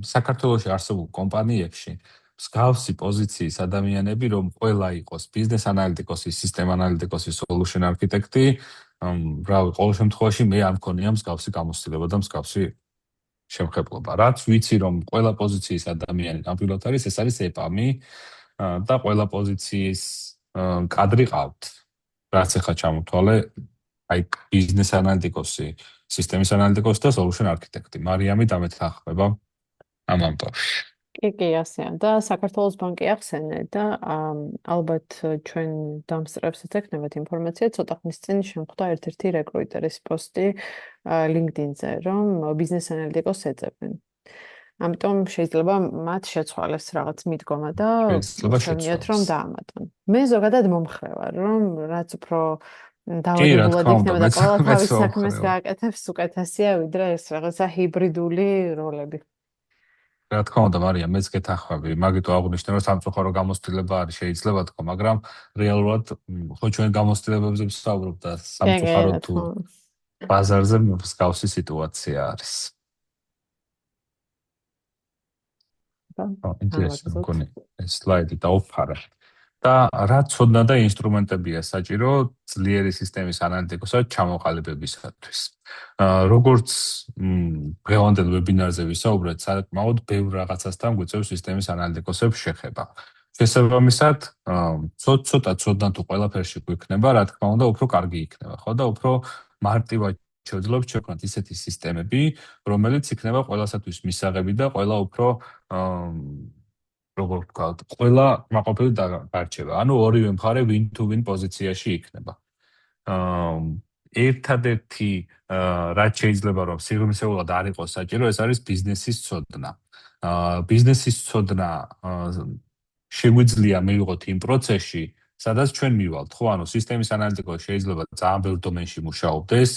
საქართველოში არსებულ კომპანიებში მსგავსი პოზიციის ადამიანები, რომ ყველა იყოს ბიზნეს ანალიტიკოსი, სისტემა ანალიტიკოსი, solution architect-ი, რავი, ყოველ შემთხვევაში მე არ მქონია მსგავსი გამოცდილება და მსგავსი შემხებლობა. რაც ვიცი, რომ ყველა პოზიციის ადამიანი ნამდვილად არის, ეს არის EPAM-ი და ყველა პოზიციის კადრი ყავთ. რაც ახლა ჩამოთვალე, აი ბიზნეს ანალიტიკოსი, სისტემის ანალიტიკოსი და solution architect-ი. მარიამი დამეთანხმება ამ ამბავში. კი, ასეა. და საქართველოს ბანკი ახსენე და ალბათ ჩვენ დამსწრებსაც ექნებათ ინფორმაცია, ცოტა ხნის წინ შემხვდა ერთ-ერთი რეკრუტერის პოსტი LinkedIn-ზე, რომ ბიზნეს ანალიტიკოსს ეძებენ. ამიტომ შეიძლება მათ შეცვალეს რაღაც მიდგომა და შევინიოთ, რომ დაამატონ. მე ზოგადად მომხრევა, რომ რაც უფრო დავალებულად იქნება და ყველა თავის საქმეს გააკეთებს, უკეთესია, ვიდრე ეს რაღაცა ჰიბრიდული როლები. რა თქმა უნდა, მარიამ, მეც გეთანხმები. მაგითო აღვნიშნე, რომ სამწუხარო გამოცდილება არის შეიძლება თქო, მაგრამ რეალურად ხო ჩვენ გამოცდილებებზე ვსაუბრობ და სამწუხარო თუ ბაზარზე მსგავსი სიტუაცია არის. ინტერესant მგონი ეს სლაიდი დაუფარა. და რა ცოდნა და ინსტრუმენტებია საჭირო ძლიერი სისტემის ანალიტიკოსად ჩამოყალიბებისათვის. როგორც დღევანდელ ვებინარზე ვისაუბრეთ, საკმაოდ ბევრ რაღაცასთან გვიწევს სისტემის ანალიტიკოსებს შეხება. შესაბამისად, ცოტა ცოდნა თუ ყველაფერში გვექნება, რა თქმა უნდა, უფრო კარგი იქნება, ხო და უფრო მარტივად შევძლებ შექმნათ ისეთი სისტემები, რომელიც იქნება ყველასათვის მისაღები და ყველა უფრო როგორ ვთქვათ, ყველა მაყოფილი დარჩება. ანუ ორივე მხარე win to win პოზიციაში იქნება. ერთადერთი რაც შეიძლება რომ სიღრმისეულად არ იყოს საჭირო, ეს არის ბიზნესის ცოდნა. ბიზნესის ცოდნა შეგვიძლია მივიღოთ იმ პროცესში, სადაც ჩვენ მივალთ, ხო, ანუ სისტემის ანალიტიკოსი შეიძლება ძალიან ბევრ დომენში მუშაობდეს.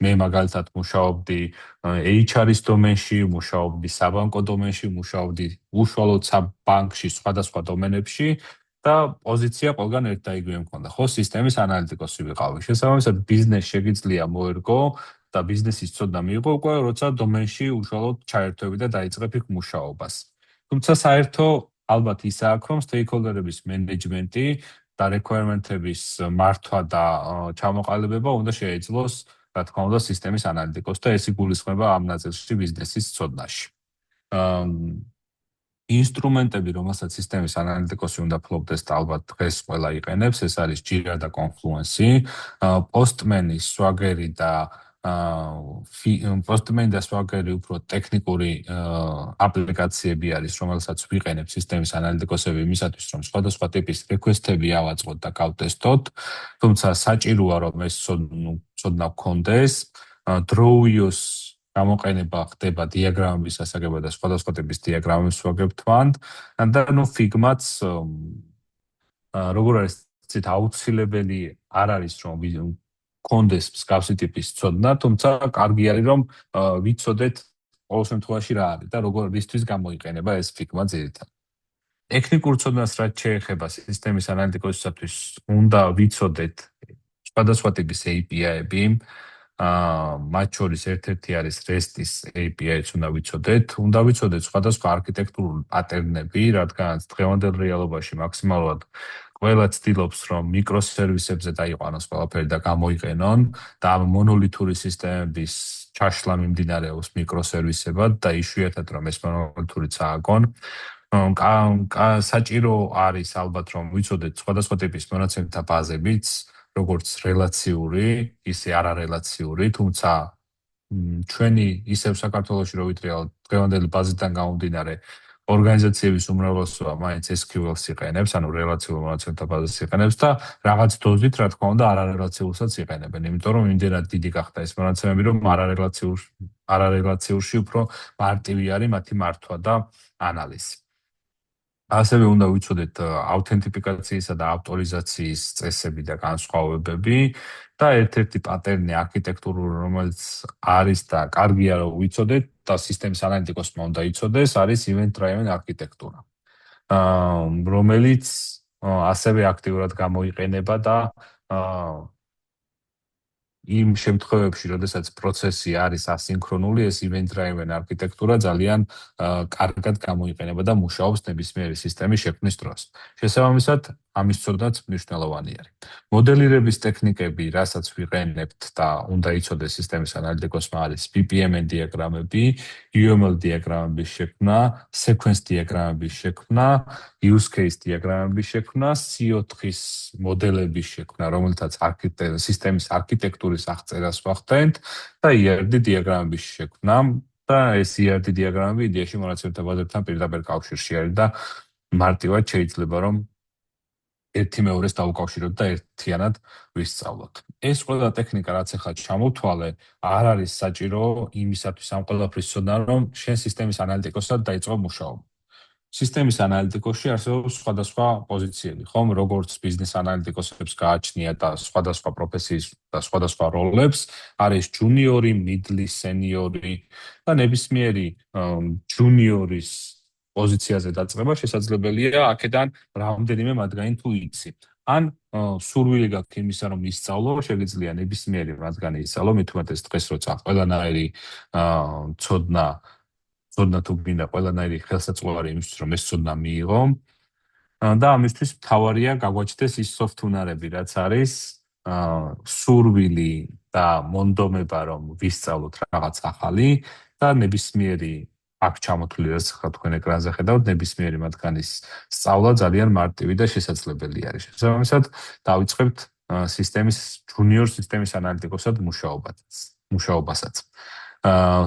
მე მაგალითად მუშაობდი HR-ის დომენში, მუშაობდი საბანკო დომენში, მუშაობდი უშუალოდ საბანკში, სხვადასხვა დომენებში და პოზიცია ყველგან ერთ და იგივე მქონდა. ხო, სისტემის ანალიტიკოსი ვიყავი. შესაბამისად, ბიზნეს შეგიძლია მოერგო და ბიზნესის ცოდნა მიიღო უკვე, როცა დომენში უშუალოდ ჩაერთვები და დაიწყებ იქ მუშაობას. თუმცა საერთო ალბათ ისა აქვს, რომ stakeholder-ების მენეჯმენტი და requirement-ების მართვა და ჩამოყალიბება უნდა შეეძლოს, რა თქმა უნდა, სისტემის ანალიტიკოსს და ეს იგულისხმება ამ ნაწილში ბიზნესის ცოდნაში. ინსტრუმენტები, რომელსაც სისტემის ანალიტიკოსი უნდა ფლობდეს და ალბათ დღეს ყველა იყენებს, ეს არის Jira და Confluence, Postman-ი, Swagger-ი და Postman და Swagger-ი უფრო ტექნიკური აპლიკაციები არის, რომელსაც ვიყენებ სისტემის ანალიტიკოსები იმისათვის, რომ სხვადასხვა ტიპის რეკვესტები ავაწყოთ და გავტესტოთ. თუმცა საჭიროა, რომ ეს ცოდნა გქონდეს. Draw.io-ს გამოყენება ხდება დიაგრამების ასაგებად და სხვადასხვა ტიპის დიაგრამებს ვაგებთ მანდ და ნუ Figma-ც როგორ არის ცით აუცილებელი არ არის რომ კონდეს მსგავსი ტიპის ცოდნა, თუმცა კარგი არის რომ ვიცოდეთ ყოველ შემთხვევაში რა არის და როგორ რისთვის გამოიყენება ეს Figma ძირითადად. ტექნიკურ ცოდნას რაც შეეხება სისტემის ანალიტიკოსისათვის უნდა ვიცოდეთ სხვადასხვა ტიპის API-ები, მათ შორის ერთ-ერთი არის REST-ის API-ც უნდა ვიცოდეთ. უნდა ვიცოდეთ სხვადასხვა არქიტექტურული პატერნები, რადგან დღევანდელ რეალობაში მაქსიმალურად ყველა ცდილობს, რომ მიკროსერვისებზე დაიყვანოს ყველაფერი და გამოიყენონ და ამ მონოლითური სისტემების ჩაშლა მიმდინარეობს მიკროსერვისებად და იშვიათად რომ ეს მონოლითური წააგონ. საჭირო არის ალბათ რომ ვიცოდეთ სხვადასხვა ტიპის მონაცემთა ბაზებიც, როგორც რელაციური, ისე არარელაციური, თუმცა ჩვენი ისევ საქართველოში რო ვიტყვი დღევანდელი ბაზიდან გამომდინარე ორგანიზაციების უმრავლესობა მაინც SQL-ს იყენებს, ანუ რელაციურ მონაცემთა ბაზას იყენებს და რაღაც დოზით, რა თქმა უნდა, არარელაციურსაც იყენებენ, იმიტომ რომ იმდენად დიდი გახდა ეს მონაცემები, რომ არარელაციურში უფრო მარტივი არის მათი მართვა და ანალიზი. ასევე უნდა ვიცოდეთ აუთენტიფიკაციისა და ავტორიზაციის წესები და განსხვავებები და ერთ-ერთი პატერნი არქიტექტურული, რომელიც არის და კარგია რომ ვიცოდეთ და სისტემის ანალიტიკოსმა უნდა იცოდეს, არის event driven არქიტექტურა. რომელიც ასევე აქტიურად გამოიყენება და იმ შემთხვევებში, როდესაც პროცესი არის ასინქრონული, ეს event-driven არქიტექტურა ძალიან კარგად გამოიყენება და მუშაობს ნებისმიერი სისტემის შექმნის დროს. შესაბამისად, ამის ცოდნაც მნიშვნელოვანი არის. მოდელირების ტექნიკები, რასაც ვიყენებთ და უნდა იცოდეს სისტემის ანალიტიკოსმა არის BPMN დიაგრამები, UML დიაგრამების შექმნა, sequence დიაგრამების შექმნა, use case დიაგრამების შექმნა, CO4-ის მოდელების შექმნა, რომელთაც სისტემის არქიტექტურის აღწერას ვახდენთ და ERD დიაგრამების შექმნა და ეს ERD დიაგრამები იდეაში მონაცემთა ბაზებთან პირდაპირ კავშირში არის და მარტივად შეიძლება რომ ერთი მეორეს დაუკავშიროთ და ერთიანად ვისწავლოთ. ეს ყველა ტექნიკა, რაც ახლა ჩამოვთვალე, არ არის საჭირო იმისათვის ამ ყველაფრის ცოდნა, რომ შენ სისტემის ანალიტიკოსად დაიწყო მუშაობა. სისტემის ანალიტიკოსში არსებობს სხვადასხვა პოზიციები, ხომ? როგორც ბიზნეს ანალიტიკოსებს გააჩნია და სხვადასხვა პროფესიის და სხვადასხვა როლებს, არის ჯუნიორი, მიდლი, სენიორი და ნებისმიერი ჯუნიორის პოზიციაზე დაწყება შესაძლებელია აქედან რამდენიმე მათგანი თუ იცი. ან სურვილი გაქვთ იმისა, რომ ისწავლო, შეგიძლია ნებისმიერი მათგანი ისწავლო, მით უმეტეს დღეს როცა ყველანაირი ცოდნა თუ გინდა ყველანაირი ხელსაწყოარი იმისთვის, რომ ეს ცოდნა მიიღო და ამისთვის მთავარია გაგვაჩნდეს ის soft უნარები, რაც არის სურვილი და მონდომება, რომ ვისწავლოთ რაღაც ახალი და ნებისმიერი აქ ჩამოთვლილი, რაც ხა თქვენ ეკრანზე ხედავთ, ნებისმიერი მათგანის სწავლა ძალიან მარტივი და შესაძლებელი არის. შესაბამისად, დავიწყებთ ჯუნიორ სისტემის ანალიტიკოსად მუშაობასაც.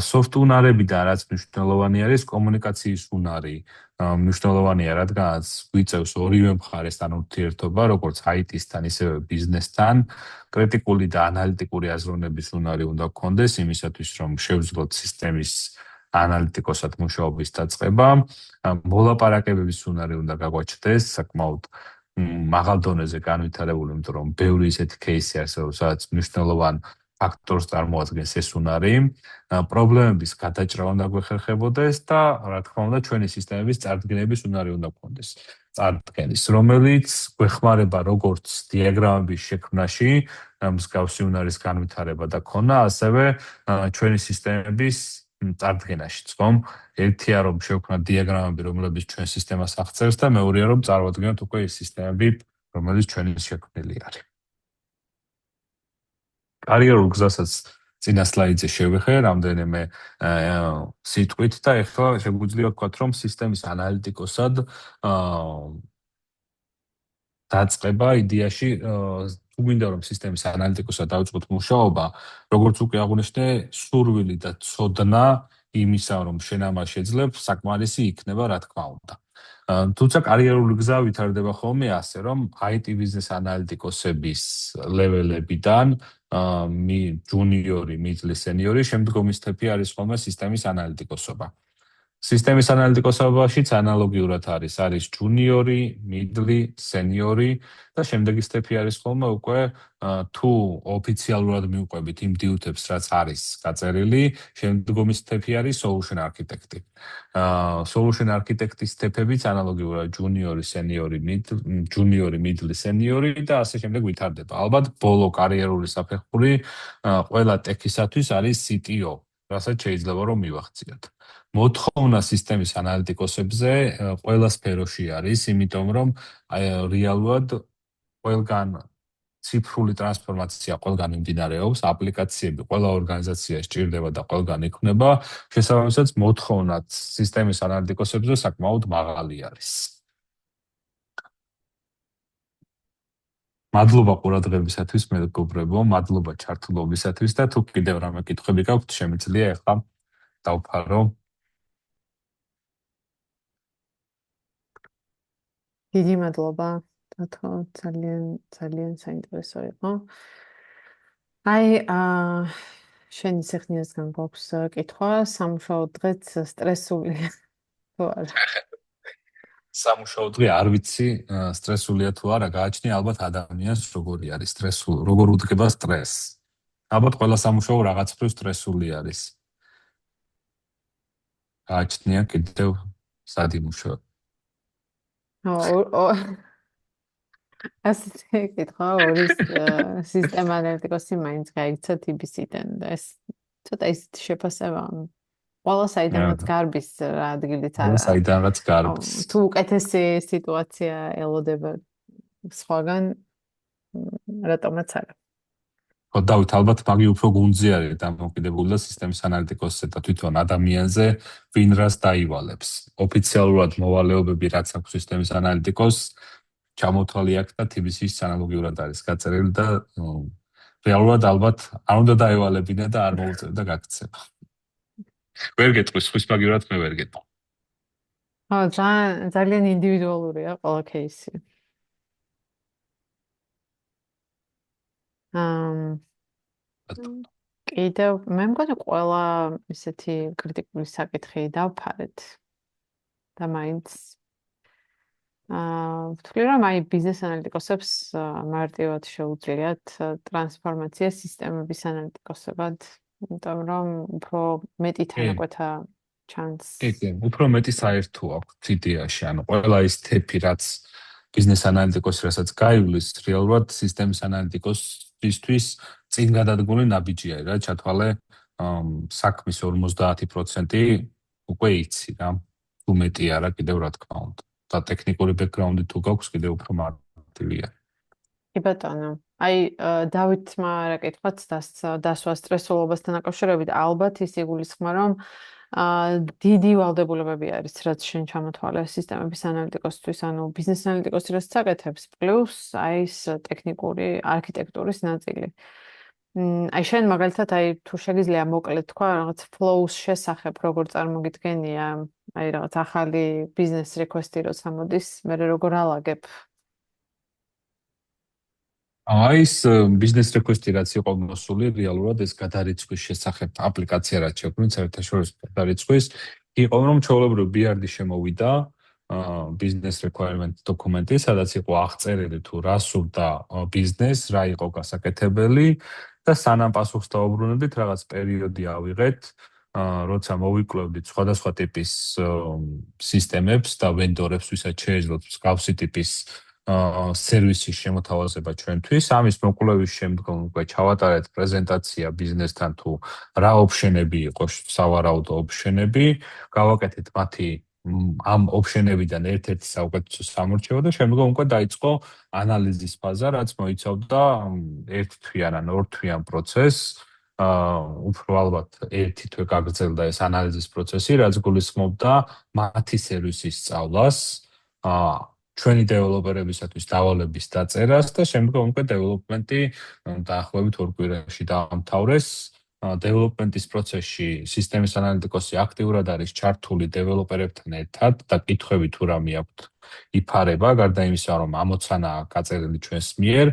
soft უნარებიდან რაც მნიშვნელოვანი არის კომუნიკაციის უნარი. მნიშვნელოვანია, რადგანაც გვიწევს ორივე მხარესთან ურთიერთობა, როგორც IT-სთან, ისევე ბიზნესთან. კრიტიკული და ანალიტიკური აზროვნების უნარი უნდა გქონდეს იმისათვის, რომ შევძლოთ სისტემის ანალიტიკოსად მუშაობის დაწყება. მოლაპარაკებების უნარი უნდა გაგვაჩნდეს, საკმაოდ მაღალ დონეზე განვითარებული, იმიტომ რომ ბევრი ისეთი кейსი არსებობს, სადაც მნიშვნელოვან ფაქტორს წარმოადგენს ეს უნარი. პრობლემების გადაჭრა უნდა გვეხერხებოდეს და რა თქმა უნდა ჩვენი სისტემების წარდგენების უნარი უნდა გქონდეს. წარდგენის, რომელიც გვეხმარება როგორც დიაგრამების შექმნაში, მსგავსი უნარის განვითარება და ქონა, ასევე ჩვენი სისტემების წარდგენაშიც, ხომ? ერთია რომ შევქმნათ დიაგრამები, რომლებიც ჩვენ სისტემას აღწერს და მეორეა რომ წარვადგინოთ უკვე ეს სისტემები, რომელიც ჩვენი შექმნილი არის. კარიერულ გზასაც წინა სლაიდზე შევეხე რამდენიმე სიტყვით და ეხლა შეგვიძლია ვთქვათ, რომ სისტემის ანალიტიკოსად დაწყება იდეაში თუ გვინდა რომ სისტემის ანალიტიკოსად დავიწყოთ მუშაობა, როგორც უკვე აღვნიშნე, სურვილი და ცოდნა იმისა, რომ შენ ამას შეძლებ, საკმარისი იქნება, რა თქმა უნდა. თუმცა კარიერული გზა ვითარდება ხოლმე ასე, რომ IT ბიზნეს ანალიტიკოსების ლეველებიდან ჯუნიორი, მიდლი, სენიორი, შემდგომი სტეპი არის ხოლმე სისტემის ანალიტიკოსობა. სისტემის ანალიტიკოსობაშიც ანალოგიურად არის ჯუნიორი, მიდლი, სენიორი და შემდეგი სტეპი არის ხოლმე უკვე თუ ოფიციალურად მიუყვებით იმ დიუტებს, რაც არის გაწერილი, შემდგომი სტეპი არის solution architect-ი. solution architect-ის სტეპებიც ანალოგიურად ჯუნიორი, მიდლი, სენიორი და ასე შემდეგ ვითარდება. ალბათ ბოლო კარიერული საფეხური ყველა ტექისათვის არის CTO, რასაც შეიძლება რომ მივახციოთ. მოთხოვნა სისტემის ანალიტიკოსებზე ყველა სფეროში არის, იმიტომ რომ რეალურად ყველგან ციფრული ტრანსფორმაცია ყველგან მიმდინარეობს, აპლიკაციები ყველა ორგანიზაციაში ჭირდება და ყველგან იქმნება, შესაბამისად მოთხოვნა სისტემის ანალიტიკოსებზე საკმაოდ მაღალი არის. მადლობა ყურადღებისათვის, მეგობრებო, მადლობა ჩართულობისათვის და თუ კიდევ რამე კითხვები გაქვთ, შემიძლია ახლა დავფარო. დიდი მადლობა. თქო, ძალიან საინტერესო იყო. შენი სიხნიესგან გვაქვს კითხვა, სამუშაო დღეც სტრესულია თუ არა? სამუშაო დღე არ ვიცი, სტრესულია თუ არა, გააჩნია ალბათ ადამიანს როგორი არის სტრესული, როგორ უდგება სტრესს. ალბათ ყველა სამუშაო რაღაც მხრივ სტრესული არის. გააჩნია კიდევ სადიმუშო. ასეთი კითხვა ორის სისტემა ანალიტიკოსი მაინც გაიქცა TBC-დან და ეს ცოტა ისეთი შეფასება ყველა საიდანაც გარბის რა ადგილით ყველა არა. საიდანაც გარბის. თუ უკეთესი სიტუაცია ელოდება სხვაგან რატომაც არა. ხო, დავით, ალბათ მაგი უფრო გუნდზე არის დამოკიდებული და სისტემის ანალიტიკოსზე და თვითონ ადამიანზე, ვინ რას დაივალებს. ოფიციალურად მოვალეობები რაც აქვს სისტემის ანალიტიკოს, ჩამოთვალი აქვს და TBC-ს ანალოგიურად არის გაწერილი და რეალურად ალბათ არ უნდა დაევალებინა და არ მოუწევდა გაქცევა. ვერ გეტყვის, ხვის მაგივრად მე ვერ გეტყვი. ხო, ძალიან ინდივიდუალურია ყველა кейსი. კიდევ მე მგონი ყველა ისეთი კრიტიკული საკითხი დავფარეთ და მაინც ვთვლი რომ აი ბიზნეს ანალიტიკოსებს მარტივად შეუძლიათ ტრანსფორმაცია სისტემების ანალიტიკოსებად, იმიტომ რომ უფრო მეტი თანაკვეთა ჩანს. კი, უფრო მეტი საერთო აქვს იდეაში, ანუ ყველა ის თეფი რაც ბიზნეს ანალიტიკოსი რასაც გაივლის, რეალურად სისტემის ანალიტიკოსისთვის წინ გადადგმული ნაბიჯი არის, რა ჩათვალე საქმის 50% უკვე იცი რა, თუ მეტი არა კიდევ რა თქმა უნდა. და ტექნიკური ბექგრაუნდი თუ გაქვს კიდევ უფრო მარტივია. კი ბატონო. აი დავითმა რა კითხვაც დასვა სტრესულობასთან დაკავშირებით, ალბათ ის იგულისხმა რომ დიდი ვალდებულებები არის, რაც შენ ჩამოთვალე სისტემების ანალიტიკოსთვის, ანუ ბიზნეს ანალიტიკოსი რაც საკეთებს, პლუს აი ეს ტექნიკური არქიტექტურის ნაწილი. აი შენ მაგალითად აი თუ შეგიძლია მოკლედ თქვა რაღაც flows შესახებ, როგორ წარმოგიდგენია, აი რაღაც ახალი ბიზნეს request-ი როცა მოდის, მე როგორ ალაგებ? აი ეს ბიზნეს request-ი რაც იყო მოსული, რეალურად ეს გადარიცხვის შესახებ აპლიკაცია რაც შექმნით საერთაშორისო გადარიცხვის, იყო რომ ჩვეულებრივ BRD შემოვიდა business requirement დოკუმენტი, სადაც იყო აღწერილი თუ რა სურდა ბიზნეს, რა იყო გასაკეთებელი და სანამ პასუხს დაუბრუნებდით, რაღაც პერიოდი ავიღეთ, როცა მოვიკვლევდით სხვადასხვა ტიპის სისტემებს და ვენდორებს, ვისაც შეეძლოთ მსგავსი ტიპის სერვისის შემოთავაზება ჩვენთვის. ამის მოკვლევის შემდგომ უკვე ჩავატარეთ პრეზენტაცია ბიზნესთან თუ რა ოფშენები იყო სავარაუდო ოფშენები, გავაკეთეთ მათი ამ ოფშენებიდან ერთ-ერთი საუკეთესო სამორჩევა და შემდგომ უკვე დაიწყო ანალიზის ფაზა, რაც მოიცავდა ერთ-თვიან ან ორ-თვიან პროცესს. უფრო ალბათ ერთი თვე გაგრძელდა ეს ანალიზის პროცესი, რაც გულისხმობდა მათი სერვისის სწავლას, ჩვენი დეველოპერებისათვის დავალების დაწერას და შემდგომ უკვე დეველოპმენტი დაახლოებით 2 კვირაში დაამთავრეს. დეველოპმენტის პროცესში სისტემის ანალიტიკოსი აქტიურად არის ჩართული დეველოპერებთან ერთად და კითხვები თუ რამე აქვთ იფარება, გარდა იმისა, რომ ამოცანაა გაწერილი ჩვენს მიერ.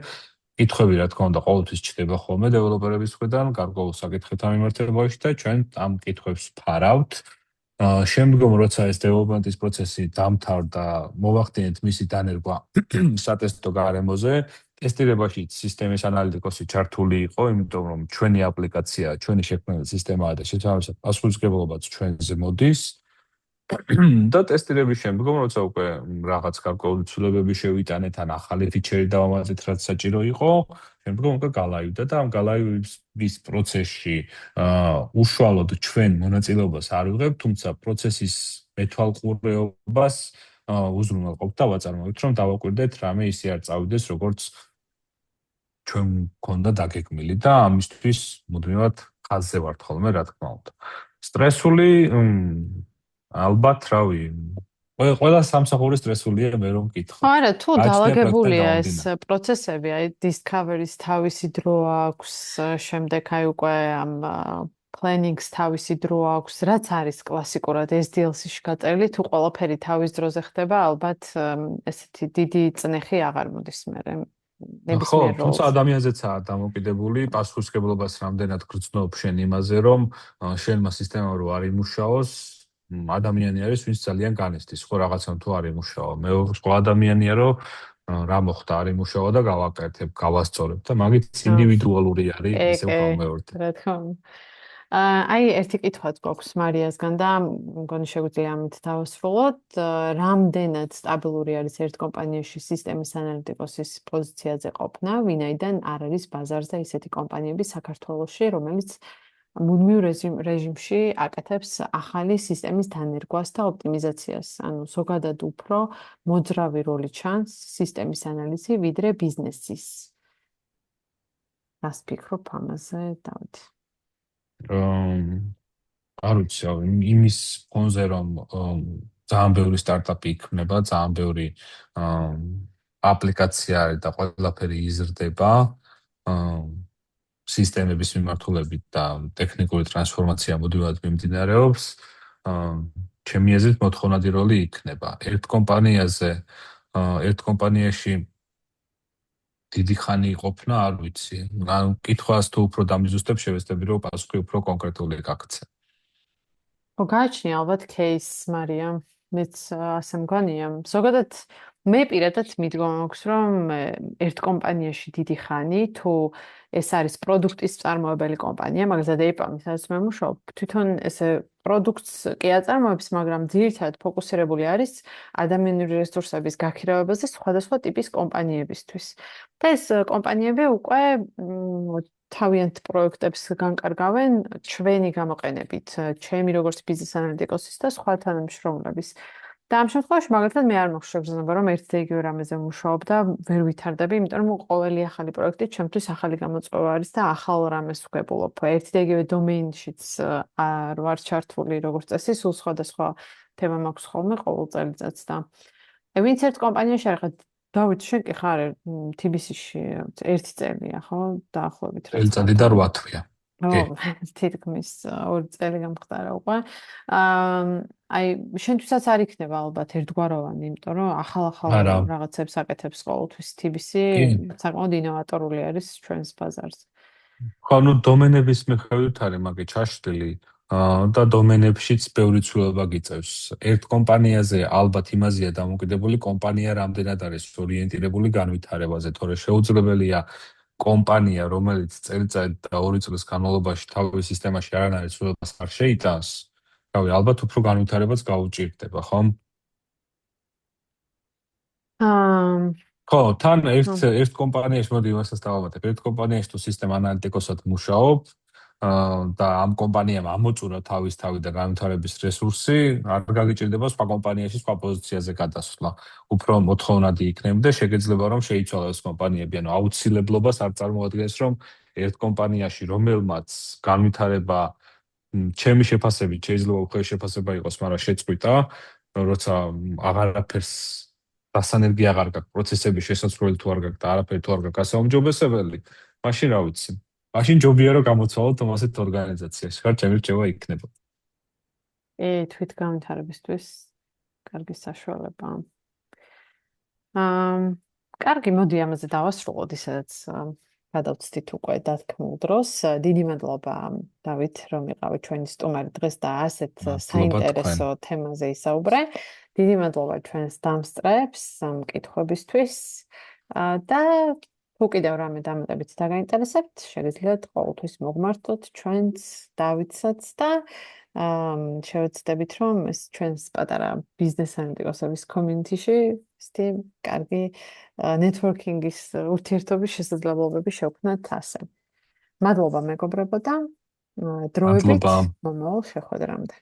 კითხვები რა თქმა უნდა ყოველთვის ჩდება ხოლმე დეველოპერების მხრიდან, გარკვეულ საკითხებთან მიმართებაში და ჩვენ ამ კითხვებს ფარავთ. შემდგომ როცა ეს დეველოპმენტის პროცესი დამთავრდა, მოვახდინეთ მისი დანერგვა სატესტო გარემოზე. ტესტირებაში სისტემის ანალიტიკოსი ჩართული იყო, იმიტომ რომ ჩვენი აპლიკაცია, ჩვენი შექმნილი სისტემაა და შესაბამისად პასუხისმგებლობაც ჩვენზე მოდის. და ტესტირების შემდგომ, როცა უკვე რაღაც გარკვეული ცვლილებები შევიტანეთ, ან ახალი ფიჩერი დავამატეთ, რაც საჭირო იყო, შემდგომ უკვე გალაივდა და ამ გალაივის პროცესში უშუალოდ ჩვენ მონაწილეობას არ ვიღებთ, თუმცა პროცესის მეთვალყურეობას უზრუნველყოფთ და ვაწარმოებთ, რომ დავაკვირდეთ რამე ისე არ წავიდეს, როგორც ჩვენ მქონდა დაგეგმილი და ამისთვის მუდმივად ხაზზე ვართ ხოლმე, რა თქმა უნდა. სტრესული ალბათ, რავი, ყველა სამსახური სტრესულია, მე რომ მკითხო. არა, თუ დაალაგებულია ეს პროცესები, აი discovery-ს თავისი დრო აქვს, შემდეგ აი უკვე ამ planning-ს თავისი დრო აქვს, რაც არის კლასიკურად SDLC-ში გაწერილი, თუ ყველაფერი თავის დროზე ხდება, ალბათ ესეთი დიდი წნეხი აღარ მოდის მერე. ხო, თუმცა ადამიანზეცაა დამოკიდებული, პასუხისმგებლობას რამდენად გრძნობ შენ იმაზე, რომ შენმა სისტემამ რო არ იმუშაოს, ადამიანი არის, ვინც ძალიან განესტის, ხო რაღაცამ თუ არ იმუშავა. მე სხვა ადამიანია, რომ რა მოხდა, არ იმუშავა და გავაკეთებ, გავასწორებ და მაგით ინდივიდუალური არის, ისევ გამეორდე. რა თქმა უნდა. აი ერთი კითხვაც გვაქვს მარიასგან და მგონი შეგვიძლია ამით დავასრულოთ. რამდენად სტაბილური არის ერთ კომპანიაში სისტემის ანალიტიკოსის პოზიციაზე ყოფნა, ვინაიდან არ არის ბაზარზე ისეთი კომპანიები საქართველოში, რომელიც მუდმივ რეჟიმში აკეთებს ახალი სისტემის დანერგვას და ოპტიმიზაციას. ანუ ზოგადად უფრო მოძრავი როლი ჩანს სისტემის ანალიზი ვიდრე ბიზნესის. რას ფიქრობ ამაზე, დავით? არ ვიცი, იმის ფონზე რომ ძალიან ბევრი სტარტაპი იქმნება, ძალიან ბევრი აპლიკაცია არის და ყველაფერი იზრდება სისტემების მიმართულებით და ტექნიკური ტრანსფორმაცია მუდმივად მიმდინარეობს. ჩემი აზრით მოთხოვნადი როლი იქნება. ერთ კომპანიაში დიდი ხანი იყოფნა, არ ვიცი. ანუ კითხვას თუ უფრო დამიზუსტებ, შევეცდები რომ პასუხი უფრო კონკრეტული გაქცე. ხო, გააჩნია ალბათ кейს, მარიამ. მეც ასე მგონია. ზოგადად მე პირადად მიდგომა მაქვს, რომ ერთ კომპანიაში დიდი ხანი, თუ ეს არის პროდუქტის წარმოებელი კომპანია, მაგალითად EPAM-ი, სადაც მე ვმუშაობ, თვითონ ესე პროდუქტს კი აწარმოებს, მაგრამ ძირითადად ფოკუსირებული არის ადამიანური რესურსების გაქირავებაზე სხვადასხვა ტიპის კომპანიებისთვის. და ეს კომპანიები უკვე თავიანთ პროექტებს განკარგავენ ჩვენი გამოყენებით, ჩემი როგორც ბიზნეს ანალიტიკოსის და სხვა თანამშრომლების. და ამ შემთხვევაში მაგალითად მე არ მაქვს შეგრძნება, რომ ერთ და იგივე რამეზე ვმუშაობ და ვერ ვითარდები, იმიტომ რომ ყოველი ახალი პროექტი ჩემთვის ახალი გამოწვევა არის და ახალ რამეს ვგებულობ. ერთ და იგივე დომეინშიც არ ვარ ჩართული როგორც წესი, სულ სხვადასხვა თემა მაქვს ხოლმე ყოველ წელიწადს და ვინც ერთ კომპანიაში არ ხარ დავით, შენ კი ხარ TBC-ში 1 წელია, ხო? დაახლოებით რა. წელიწადი და 8 თვეა. თითქმის 2 წელი გამხდარა უკვე. აი, შენთვისაც არ იქნება ალბათ ერთგვაროვანი, იმიტომ რომ ახალ რაღაცებს აკეთებს ყოველთვის TBC, საკმაოდ ინოვატორული არის ჩვენს ბაზარზე. ხო, ну დომენების მიხედვით არის მაგე ჩაშლილი და დომენებშიც ბევრი ცვლილება გიწევს. ერთ კომპანიაზე ალბათ იმაზეა დამოკიდებული კომპანია რამდენად არის ორიენტირებული განვითარებაზე, თორე შეუძლებელია კომპანია, რომელიც წელიწად და 2 წლის განმავლობაში თავის სისტემაში არანაირ ცვლილებას არ შეიტანს, რავი, ალბათ უფრო განვითარებაც გაუჭირდება, ხო? ხო, თან ერთ კომპანიაში მოდი იმასაც დავამატებ. ერთ კომპანიაში თუ სისტემა ანალიტიკოსად მუშაობ და ამ კომპანიამ ამოწურა თავი და განვითარების რესურსი, არ გაგიჭირდება სხვა კომპანიაში სხვა პოზიციაზე გადასვლა. უფრო მოთხოვნადი იქნება და შეგეძლება რომ შეიცვალოს კომპანიები, ანუ აუცილებლობას არ წარმოადგენს რომ ერთ კომპანიაში რომელმაც განვითარება ჩემი შეფასებით შეიძლება უფრო შეფასება იყოს, მაგრამ შეწყვიტა, როცა აღარაფერს დასანერგი აღარ გაქვს, პროცესების შესაძლებელი თუ არ გაქვს და არაფერი თუ არ გაქვს გასაუმჯობესებელი, მაშინ რა ვიცი. მაშინ ჯობია რომ გამოცვალოთ ასეთ ორგანიზაციაში, ხარ ჩემი რჩევა იქნება. თვით განვითარებისთვის კარგი საშუალება. კარგი, მოდი ამაზე დავასრულოთ, ისედაც გადავწდით უკვე დათქმულ დროს. დიდი მადლობა დავით, რომ იყავით ჩვენი სტუმარი დღეს და ასეთ საინტერესო თემაზე ისაუბრე. დიდი მადლობა ჩვენს დამსწრეებს მკითხვებისთვის და თუ კიდევ რამე დამატებით დაგაინტერესებთ, შეგიძლიათ ყოველთვის მოგმართოთ ჩვენს დავითსაც და შევეცდებით, რომ ეს ჩვენს პატარა ბიზნეს ანალიტიკოსების კომიუნიტიში ისეთი კარგი ნეტვორკინგის ურთიერთობის შესაძლებლობები შევქმნათ ასე. მადლობა მეგობრებო და დროებით მომავალ შეხვედრამდე.